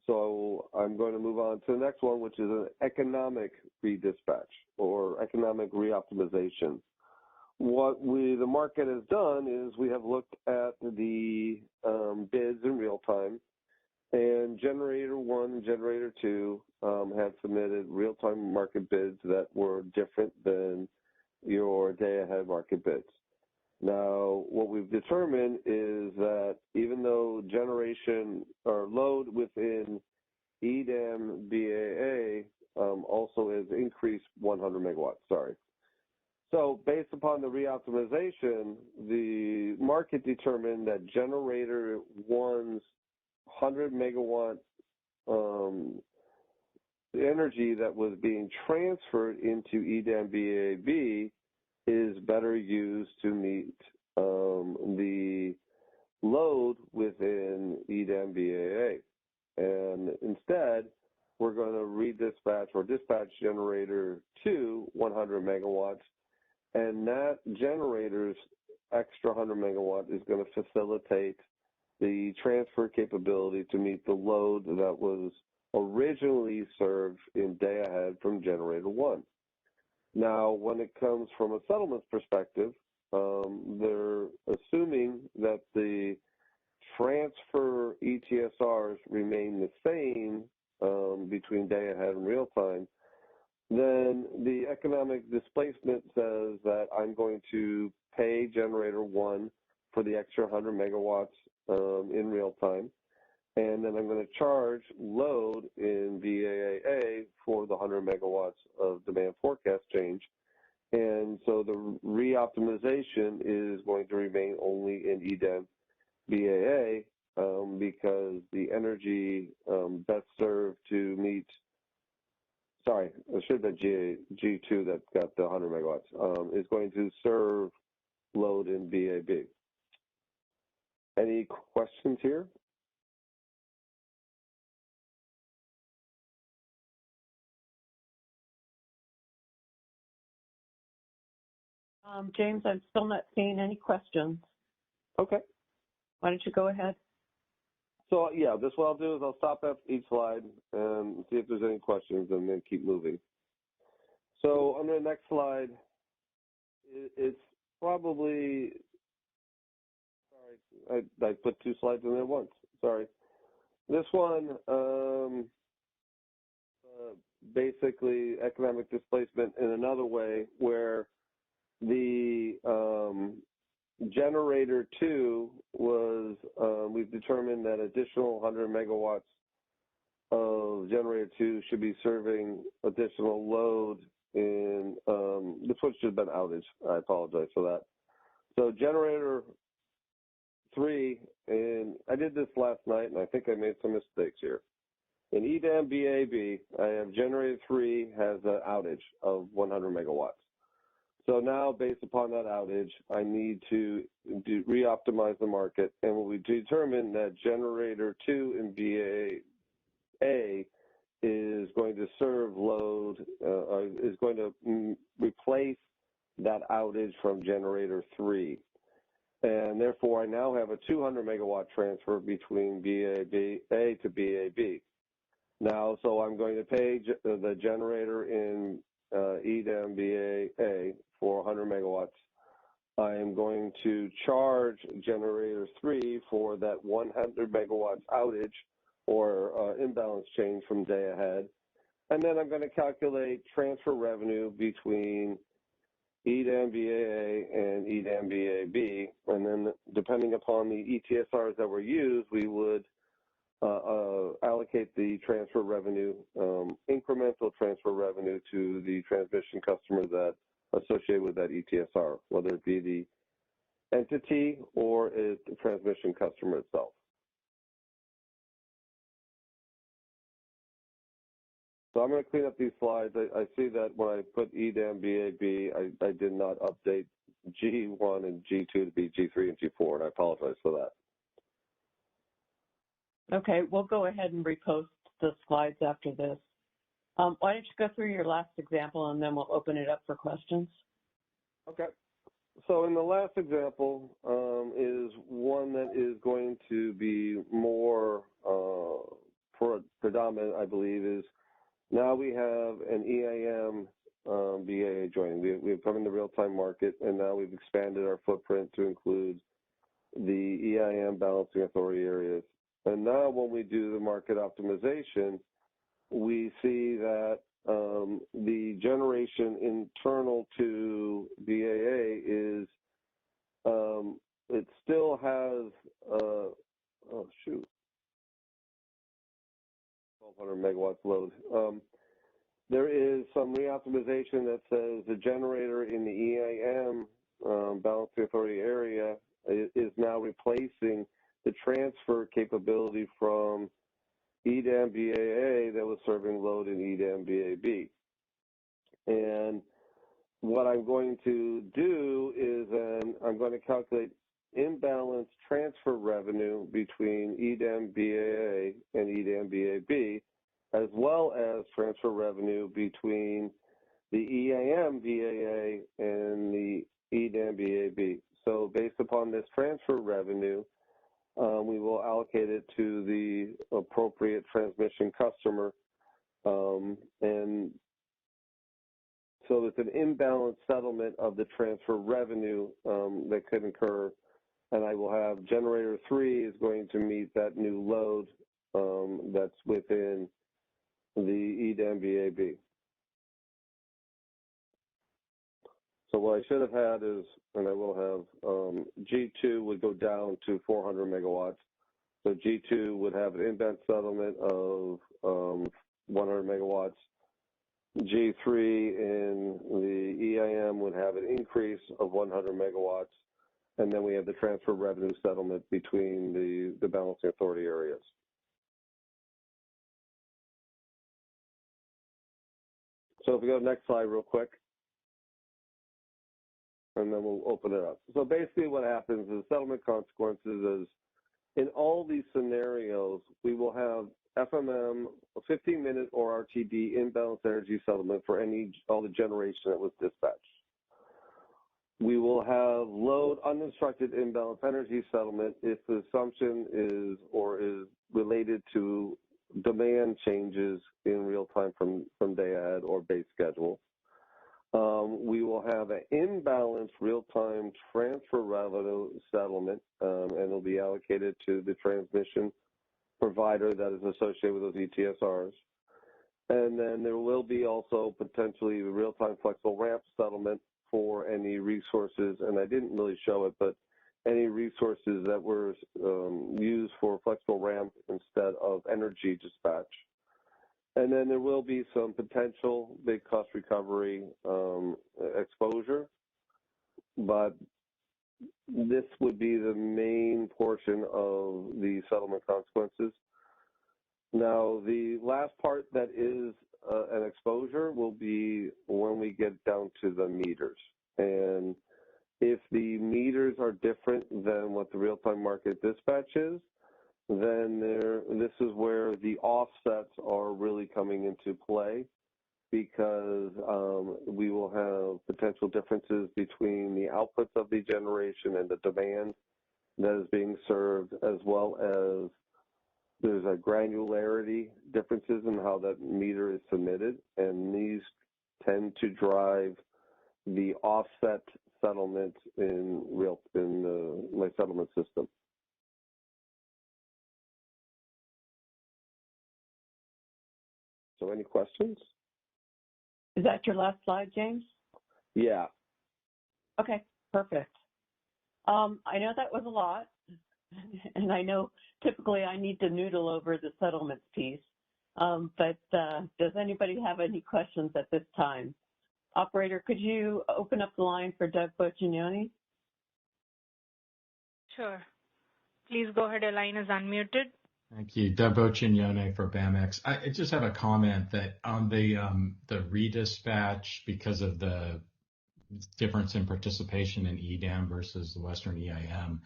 So I'm going to move on to the next one, which is an economic redispatch or economic reoptimization. What the market has done is we have looked at the bids in real time, and generator 1 and generator 2 have submitted real-time market bids that were different than your day-ahead market bids. Now, what we've determined is that even though generation or load within EDAM BAA also has increased 100 megawatts, So based upon the reoptimization, the market determined that generator 1's 100 megawatt energy that was being transferred into EDAM BAB is better used to meet the load within EDAM BAA. And instead, we're going to redispatch or dispatch generator 2, 100 megawatts, and that generator's extra 100 megawatt is going to facilitate the transfer capability to meet the load that was originally served in day ahead from generator 1. Now, when it comes from a settlement perspective, they're assuming that the transfer ETSRs remain the same between day ahead and real time. Then the economic displacement says that I'm going to pay generator 1 for the extra 100 megawatts in real time, and then I'm going to charge load in BAA for the 100 megawatts of demand forecast change. And so the reoptimization is going to remain only in EDAM BAA because the energy best served to meet, sorry, it should have been G2 that got the 100 megawatts, is going to serve load in BAB. Any questions here? James, I'm still not seeing any questions. Okay. Why don't you go ahead? So yeah, this what I'll do is I'll stop at each slide and see if there's any questions and then keep moving. So on the next slide, it's probably, sorry, I put 2 slides in there once, sorry. This one, basically economic displacement in another way where the generator 2 was, we've determined that additional 100 megawatts of generator 2 should be serving additional load in, this one should have been outage. I apologize for that. So generator 3, and I did this last night and I think I made some mistakes here. In EDAM BAB, I have generator 3 has an outage of 100 megawatts. So now, based upon that outage, I need to reoptimize the market, and we determine that generator 2 in BAA is going to serve load, is going to replace that outage from generator 3. And therefore, I now have a 200 megawatt transfer between BAA to BAB. Now, so I'm going to pay the generator in EDAM BAA for 100 megawatts. I am going to charge generator 3 for that 100 megawatts outage or imbalance change from day ahead. And then I'm going to calculate transfer revenue between EDAM BAA and EDAM BAB. And then depending upon the ETSRs that were used, we would allocate the transfer revenue, incremental transfer revenue to the transmission customer that associated with that ETSR, whether it be the entity or the transmission customer itself. So I'm going to clean up these slides. I see that when I put EDAM BAB, I did not update G1 and G2 to be G3 and G4, and I apologize for that. Okay, we'll go ahead and repost the slides after this. Why don't you go through your last example and then we'll open it up for questions. Okay. So in the last example is one that is going to be more for predominant, I believe, is now we have an EAM BAA joining. We've come in the real-time market, and now we've expanded our footprint to include the EIM balancing authority areas. And now when we do the market optimization, we see that the generation internal to BAA is, it still has, 1,200 megawatts load. There is some reoptimization that says the generator in the EIM balancing authority area is now replacing the transfer capability from EDAM BAA that was serving load in EDAM BAB. And what I'm going to do is I'm going to calculate imbalance transfer revenue between EDAM BAA and EDAM BAB, as well as transfer revenue between the EIM BAA and the EDAM BAB. So based upon this transfer revenue, we will allocate it to the appropriate transmission customer. And so it's an imbalance settlement of the transfer revenue that could incur. And I will have generator 3 is going to meet that new load that's within the EDAM BAB. So what I should have had is, and I will have, G2 would go down to 400 megawatts. So G2 would have an imbalance settlement of 100 megawatts. G3 in the EIM would have an increase of 100 megawatts. And then we have the transfer revenue settlement between the balancing authority areas. So if we go to the next slide real quick, and then we'll open it up. So basically what happens is settlement consequences is in all these scenarios, we will have FMM, a 15-minute or RTD imbalance energy settlement for all the generation that was dispatched. We will have load uninstructed imbalance energy settlement if the assumption is related to demand changes in real time from day ahead or base schedule. We will have an imbalanced real-time transfer revenue settlement, and it'll be allocated to the transmission provider that is associated with those ETSRs. And then there will be also potentially the real-time flexible ramp settlement for any resources, and I didn't really show it, but any resources that were used for flexible ramp instead of energy dispatch. And then there will be some potential big cost recovery exposure, but this would be the main portion of the settlement consequences. Now, the last part that is an exposure will be when we get down to the meters. And if the meters are different than what the real-time market dispatch is, then this is where the offsets are really coming into play, because we will have potential differences between the outputs of the generation and the demand that is being served, as well as there's a granularity differences in how that meter is submitted, and these tend to drive the offset settlement in my settlement system. So any questions? Is that your last slide, James? Yeah. Okay, perfect. I know that was a lot, and I know typically I need to noodle over the settlements piece, but does anybody have any questions at this time? Operator, could you open up the line for Doug Boccignoni? Sure. Please go ahead. Your line is unmuted. Thank you. Doug Boccignoni for BAMX. I just have a comment that on the redispatch, because of the difference in participation in EDAM versus the Western EIM,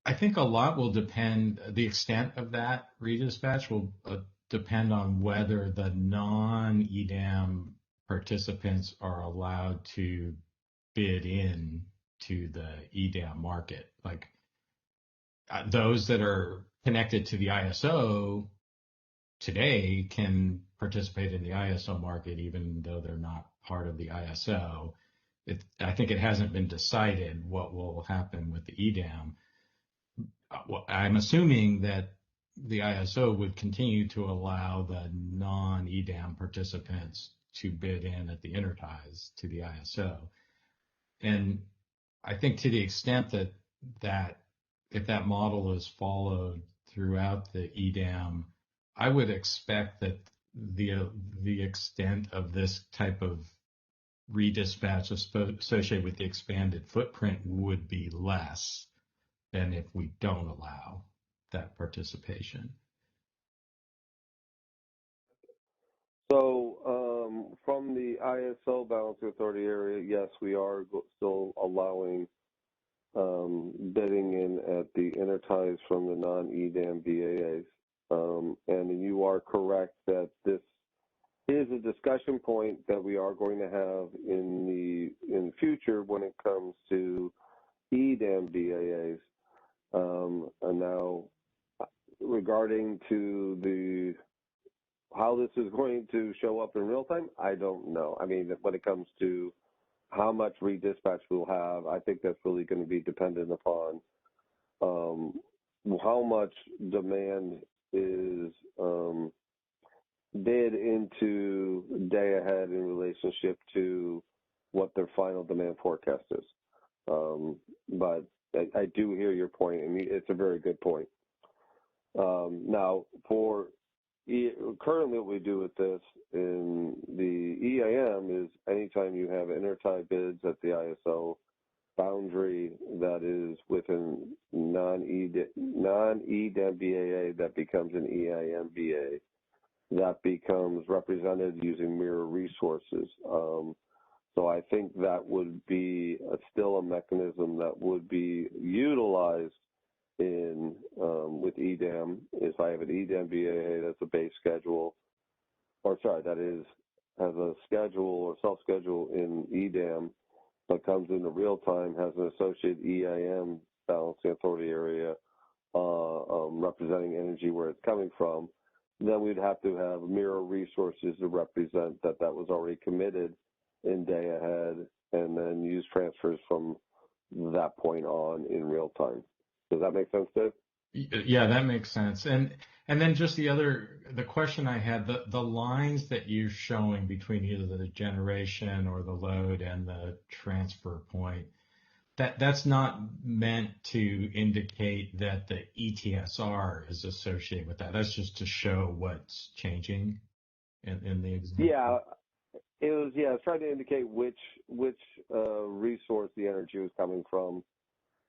I think a lot will depend, the extent of that redispatch will depend on whether the non-EDAM participants are allowed to bid in to the EDAM market. Like those that are connected to the ISO today can participate in the ISO market, even though they're not part of the ISO. I think it hasn't been decided what will happen with the EDAM. Well, I'm assuming that the ISO would continue to allow the non-EDAM participants to bid in at the interties to the ISO. And I think to the extent that if that model is followed throughout the EDAM, I would expect that the extent of this type of redispatch associated with the expanded footprint would be less than if we don't allow that participation. So from the ISO balancing authority area, yes, we are still allowing bidding in at the interties from the non-EDAM BAAs. And you are correct that this is a discussion point that we are going to have in the future when it comes to EDAM BAAs. And now, regarding to how this is going to show up in real time, I don't know. I mean, when it comes to how much redispatch we'll have, I think that's really going to be dependent upon how much demand is bid into day ahead in relationship to what their final demand forecast is. But I do hear your point, and it's a very good point. Now, currently what we do with this in the EAM is anytime you have intertie bids at the ISO boundary that is within non-EDAM BAA, that becomes an EAM BA. That becomes represented using mirror resources. So I think that would be still a mechanism that would be utilized in with EDAM. If I have an EDAM BAA that's a base schedule, that has a schedule or self-schedule in EDAM, but comes into real time, has an associated EIM balancing authority area representing energy where it's coming from, then we'd have to have mirror resources to represent that was already committed in day ahead, and then use transfers from that point on in real time. Does that make sense, Dave? Yeah, that makes sense. And then just the question I had, the lines that you're showing between either the generation or the load and the transfer point, that's not meant to indicate that the ETSR is associated with that. That's just to show what's changing in the example. Yeah, it was trying to indicate which resource the energy was coming from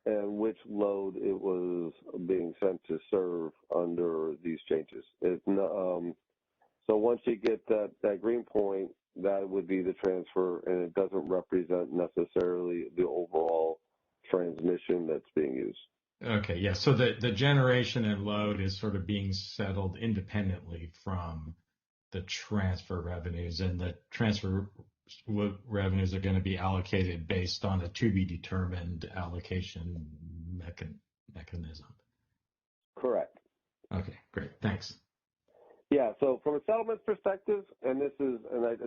and which load it was being sent to serve under these changes. So once you get that green point, that would be the transfer, and it doesn't represent necessarily the overall transmission that's being used. Okay, yeah. So the generation and load is sort of being settled independently from the transfer revenues, and the transfer revenues are going to be allocated based on a to be determined allocation mechanism. Correct. Okay, great. Thanks. Yeah, so from a settlement perspective, and I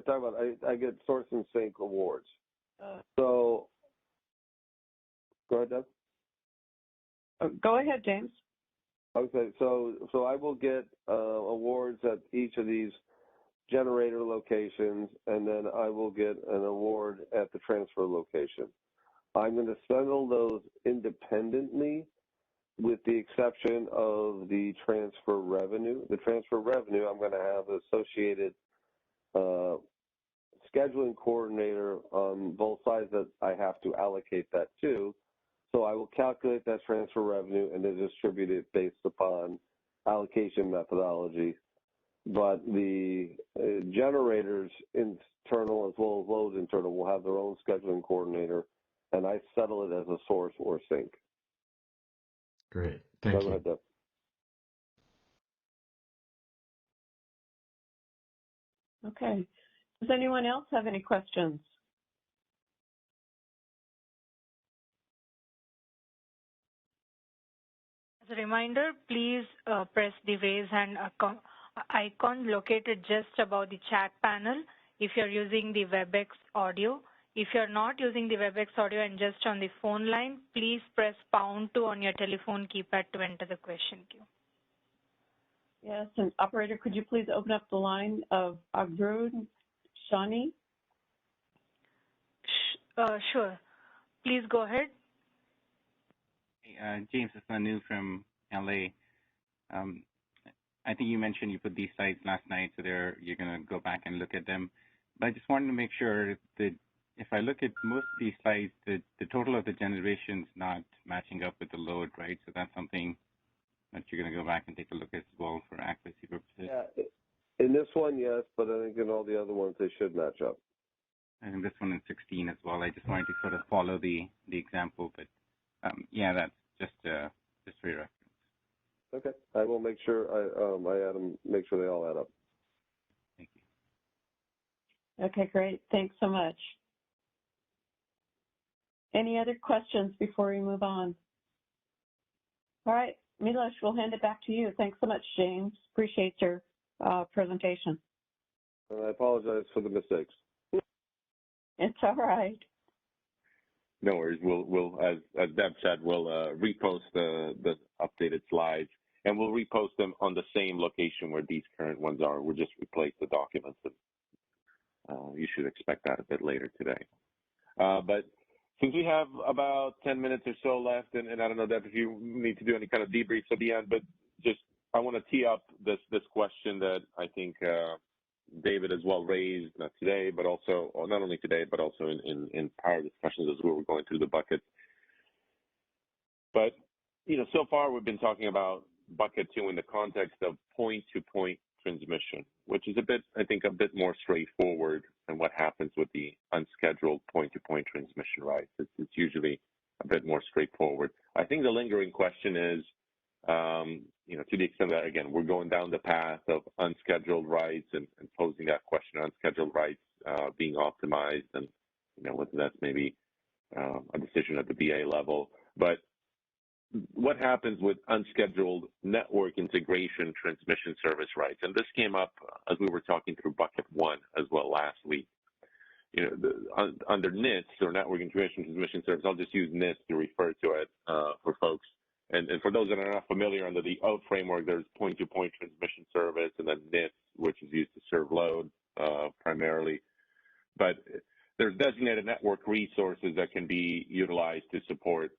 talk about, I get source and sync awards. So, go ahead, Deb. Go ahead, James. Okay, so I will get awards at each of these generator locations, and then I will get an award at the transfer location. I'm going to settle those independently, with the exception of the transfer revenue. The transfer revenue, I'm going to have associated scheduling coordinator on both sides that I have to allocate that to. So I will calculate that transfer revenue and then distribute it based upon allocation methodology. But the generators internal as well as load internal will have their own scheduling coordinator, and I settle it as a source or sync. Great. Thank you. Go ahead, Deb. Okay. Does anyone else have any questions? As As a reminder, please press the raise hand icon located just above the chat panel if you're using the WebEx audio. If you're not using the WebEx audio and just on the phone line, please press #2 on your telephone keypad to enter the question queue. Yes, and operator, could you please open up the line of Agrud Shani? Sure. Please go ahead. James, it's Manu from LA. I think you mentioned you put these slides last night, so you're going to go back and look at them. But I just wanted to make sure that if I look at most of these slides, the total of the generation is not matching up with the load, right? So that's something that you're going to go back and take a look at as well for accuracy purposes. Yeah, in this one, yes, but I think in all the other ones, they should match up. I think this one in 16 as well. I just wanted to sort of follow the example, but yeah, that's just for your reference. Okay, I will make sure I add them, make sure they all add up. Thank you. Okay, great. Thanks so much. Any other questions before we move on? All right, Miloš, we'll hand it back to you. Thanks so much, James. Appreciate your presentation. And I apologize for the mistakes. It's all right. No worries. We'll as Deb said, we'll repost the updated slides, and we'll repost them on the same location where these current ones are. We'll just replace the documents, and you should expect that a bit later today. But since we have about 10 minutes or so left, and I don't know, Deb, if you need to do any kind of debriefs at the end, but just I want to tee up this question that I think David as well raised, not today, but also, or not only today, but also in prior discussions as we were going through the buckets. But, so far we've been talking about bucket 2 in the context of point-to-point transmission, which is I think a bit more straightforward than what happens with the unscheduled point-to-point transmission rights. It's usually a bit more straightforward. I think the lingering question is, to the extent that, again, we're going down the path of unscheduled rights and posing that question, unscheduled rights being optimized, and, whether that's maybe a decision at the BA level. But what happens with unscheduled network integration transmission service rights? And this came up as we were talking through bucket 1 as well last week. Under NITS, or Network Integration Transmission Service, I'll just use NITS to refer to it for folks. And for those that are not familiar, under the OUT framework, there's point-to-point transmission service, and then NITS, which is used to serve load primarily. But there's designated network resources that can be utilized to support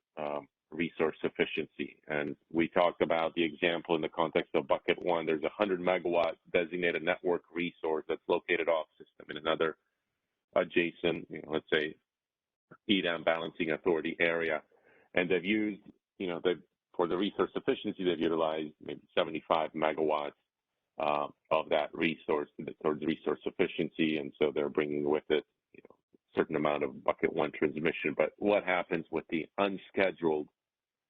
resource efficiency. And we talked about the example in the context of bucket 1. There's a 100 megawatt designated network resource that's located off system in another adjacent, let's say, EDAM balancing authority area. And they've used, for the resource efficiency, they've utilized maybe 75 megawatts of that resource towards resource efficiency. And so they're bringing with it, a certain amount of bucket 1 transmission. But what happens with the unscheduled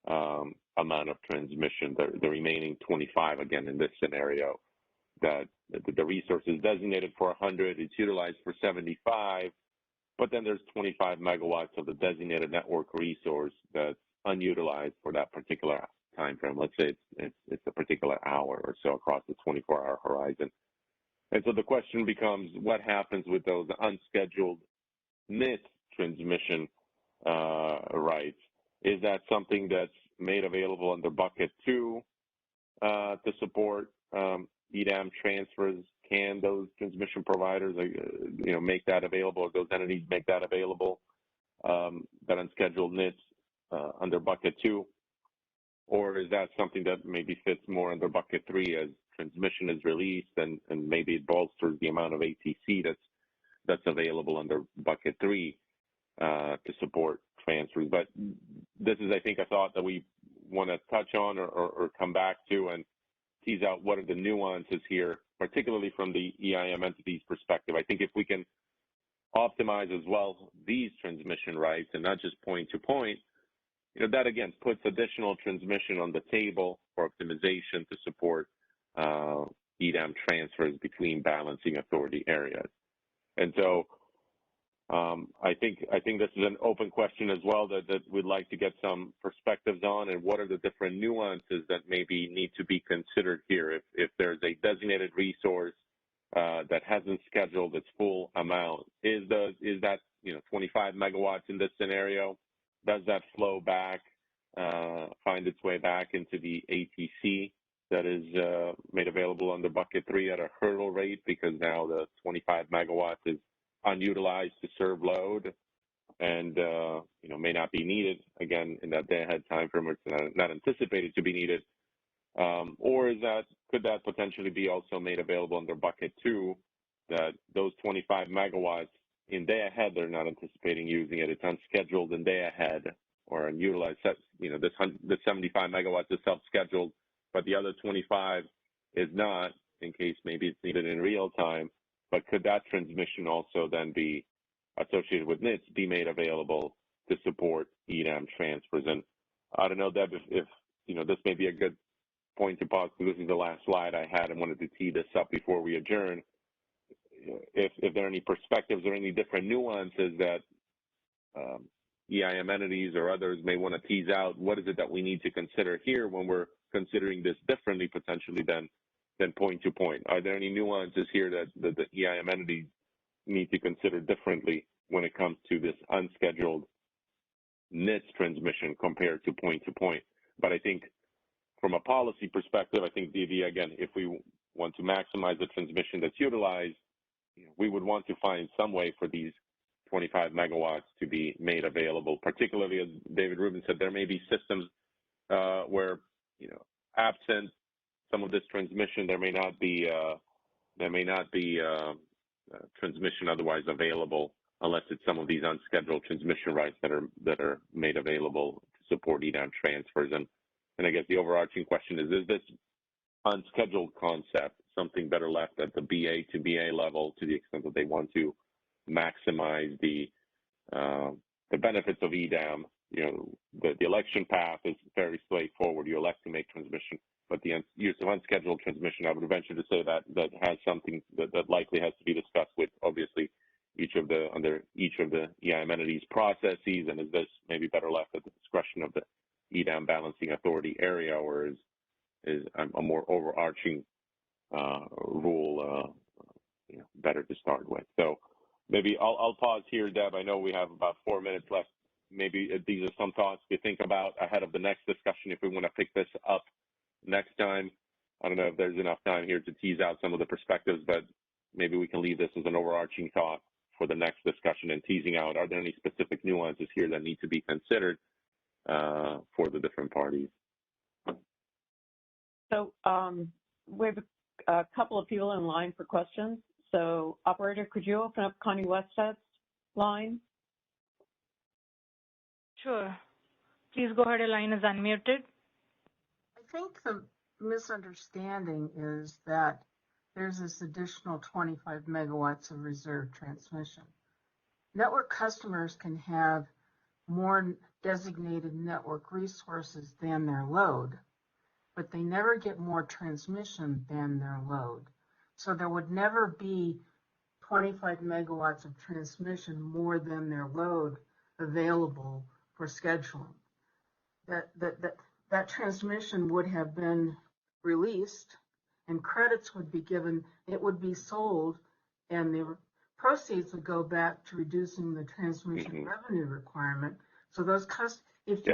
amount of transmission, the remaining 25, again, in this scenario, that the resource is designated for 100, it's utilized for 75, but then there's 25 megawatts of the designated network resource that's unutilized for that particular time frame. Let's say it's a particular hour or so across the 24-hour horizon. And so the question becomes, what happens with those unscheduled NIT transmission rights? Is that something that's made available under bucket 2 to support EDAM transfers? Can those transmission providers, make that available, or those entities make that available, that unscheduled NITs under bucket 2? Or is that something that maybe fits more under bucket 3 as transmission is released and maybe it bolsters the amount of ATC that's available under bucket 3 to support transfers? But this is, I think, a thought that we want to touch on or come back to and tease out what are the nuances here, particularly from the EIM entity's perspective. I think if we can optimize as well these transmission rights and not just point to point, that again puts additional transmission on the table for optimization to support EDAM transfers between balancing authority areas. And so I think this is an open question as well that we'd like to get some perspectives on, and what are the different nuances that maybe need to be considered here. If there's a designated resource that hasn't scheduled its full amount, is that 25 megawatts in this scenario? Does that flow back, find its way back into the ATC that is made available under bucket 3 at a hurdle rate, because now the 25 megawatts is unutilized to serve load and may not be needed again in that day ahead time frame, or it's not anticipated to be needed, or could that potentially be also made available under bucket 2, that those 25 megawatts in day ahead they're not anticipating using it, it's unscheduled in day ahead or unutilized, this 75 megawatts is self-scheduled, but the other 25 is not, in case maybe it's needed in real time. But could that transmission also then be associated with NITS, be made available to support EDAM transfers? And I don't know, Deb, if this may be a good point to pause, because this is the last slide I had and wanted to tee this up before we adjourn. If there are any perspectives or any different nuances that EIM entities or others may want to tease out, what is it that we need to consider here when we're considering this differently potentially than point to point? Are there any nuances here that the EIM entities need to consider differently when it comes to this unscheduled NITS transmission compared to point? But I think from a policy perspective, I think the idea, again, if we want to maximize the transmission that's utilized, we would want to find some way for these 25 megawatts to be made available, particularly, as David Rubin said, there may be systems where, absent some of this transmission, there may not be transmission otherwise available, unless it's some of these unscheduled transmission rights that are made available to support EDAM transfers. And I guess the overarching question is this unscheduled concept something better left at the BA to BA level, to the extent that they want to maximize the benefits of EDAM? The election path is very straightforward. You elect to make transmission, but the use of unscheduled transmission, I would venture to say that has something that likely has to be discussed with, obviously, under each of the EIM entities' processes, and is this maybe better left at the discretion of the EDAM balancing authority area, or is a more overarching rule better to start with? So maybe I'll pause here, Deb. I know we have about 4 minutes left. Maybe these are some thoughts to think about ahead of the next discussion if we want to pick this up next time. I don't know if there's enough time here to tease out some of the perspectives, but maybe we can leave this as an overarching thought for the next discussion, and teasing out, are there any specific nuances here that need to be considered for the different parties? So we have a couple of people in line for questions. So operator, could you open up Connie Westad's line? Sure. Please go ahead. Your line is unmuted. I think the misunderstanding is that there's this additional 25 megawatts of reserve transmission. Network customers can have more designated network resources than their load, but they never get more transmission than their load. So there would never be 25 megawatts of transmission more than their load available for scheduling. That transmission would have been released and credits would be given, it would be sold, and the proceeds would go back to reducing the transmission revenue requirement. So those if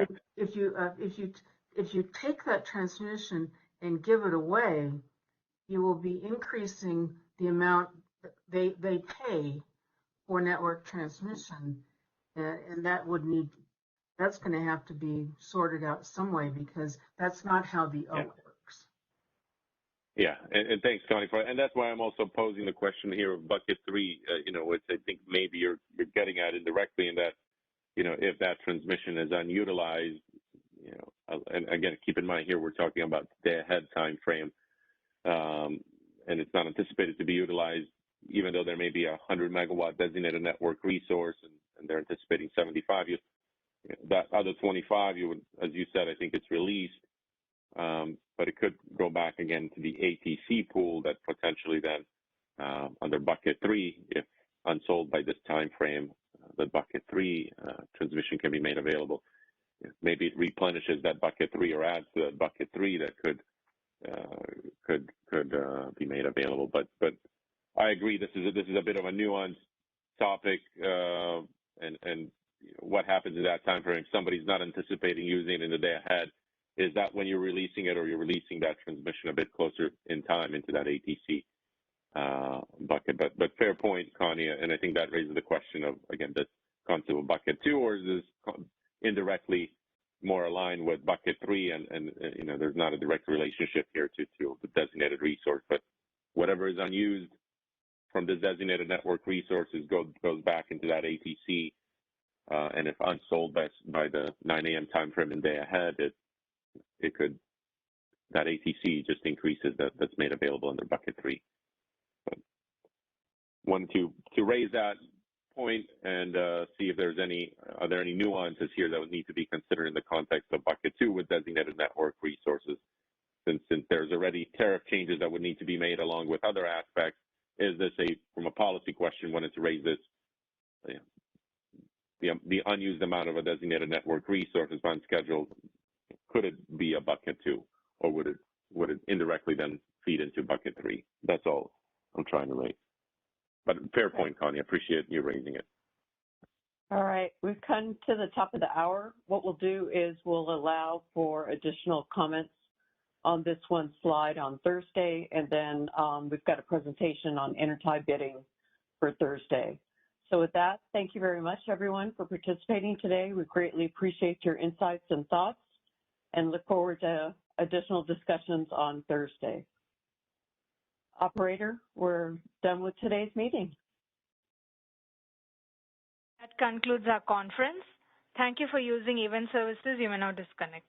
you take that transmission and give it away, you will be increasing the amount they pay for network transmission, and that's going to have to be sorted out some way, because that's not how the OAK works. Yeah, and thanks, Connie, and that's why I'm also posing the question here of bucket 3. Which I think maybe you're getting at indirectly, in that, if that transmission is unutilized, and again, keep in mind here we're talking about day ahead time frame, and it's not anticipated to be utilized, even though there may be 100 megawatt designated network resource, and they're anticipating 75. That other 25, as you said, I think it's released, but it could go back again to the ATC pool that potentially then, under bucket 3, if unsold by this time frame, bucket 3 transmission can be made available. Maybe it replenishes that bucket 3 or adds to that bucket 3 that could be made available. But I agree, this is a bit of a nuanced topic, and what happens in that time frame. If somebody's not anticipating using it in the day ahead, is that when you're releasing it, or you're releasing that transmission a bit closer in time into that ATC bucket? But fair point, Connie, and I think that raises the question of, again, this concept of bucket 2, or is this indirectly more aligned with bucket 3, and there's not a direct relationship here to the designated resource, but whatever is unused from the designated network resources goes back into that ATC, and if unsold by the 9 a.m. time frame and day ahead, it could, that ATC just increases that's made available under bucket 3. But wanted to raise that point and see if are there any nuances here that would need to be considered in the context of bucket 2 with designated network resources, since there's already tariff changes that would need to be made along with other aspects. Is this from a policy question, wanted to raise this, the unused amount of a designated network resource is unscheduled, could it be a bucket 2, or would it indirectly then feed into bucket 3? That's all I'm trying to raise. But fair point, Connie. I appreciate you raising it. All right, we've come to the top of the hour. What we'll do is we'll allow for additional comments on this one slide on Thursday, and then we've got a presentation on intertie bidding for Thursday. So with that, thank you very much, everyone, for participating today. We greatly appreciate your insights and thoughts, and look forward to additional discussions on Thursday. Operator, we're done with today's meeting. That concludes our conference. Thank you for using Event Services. You may now disconnect.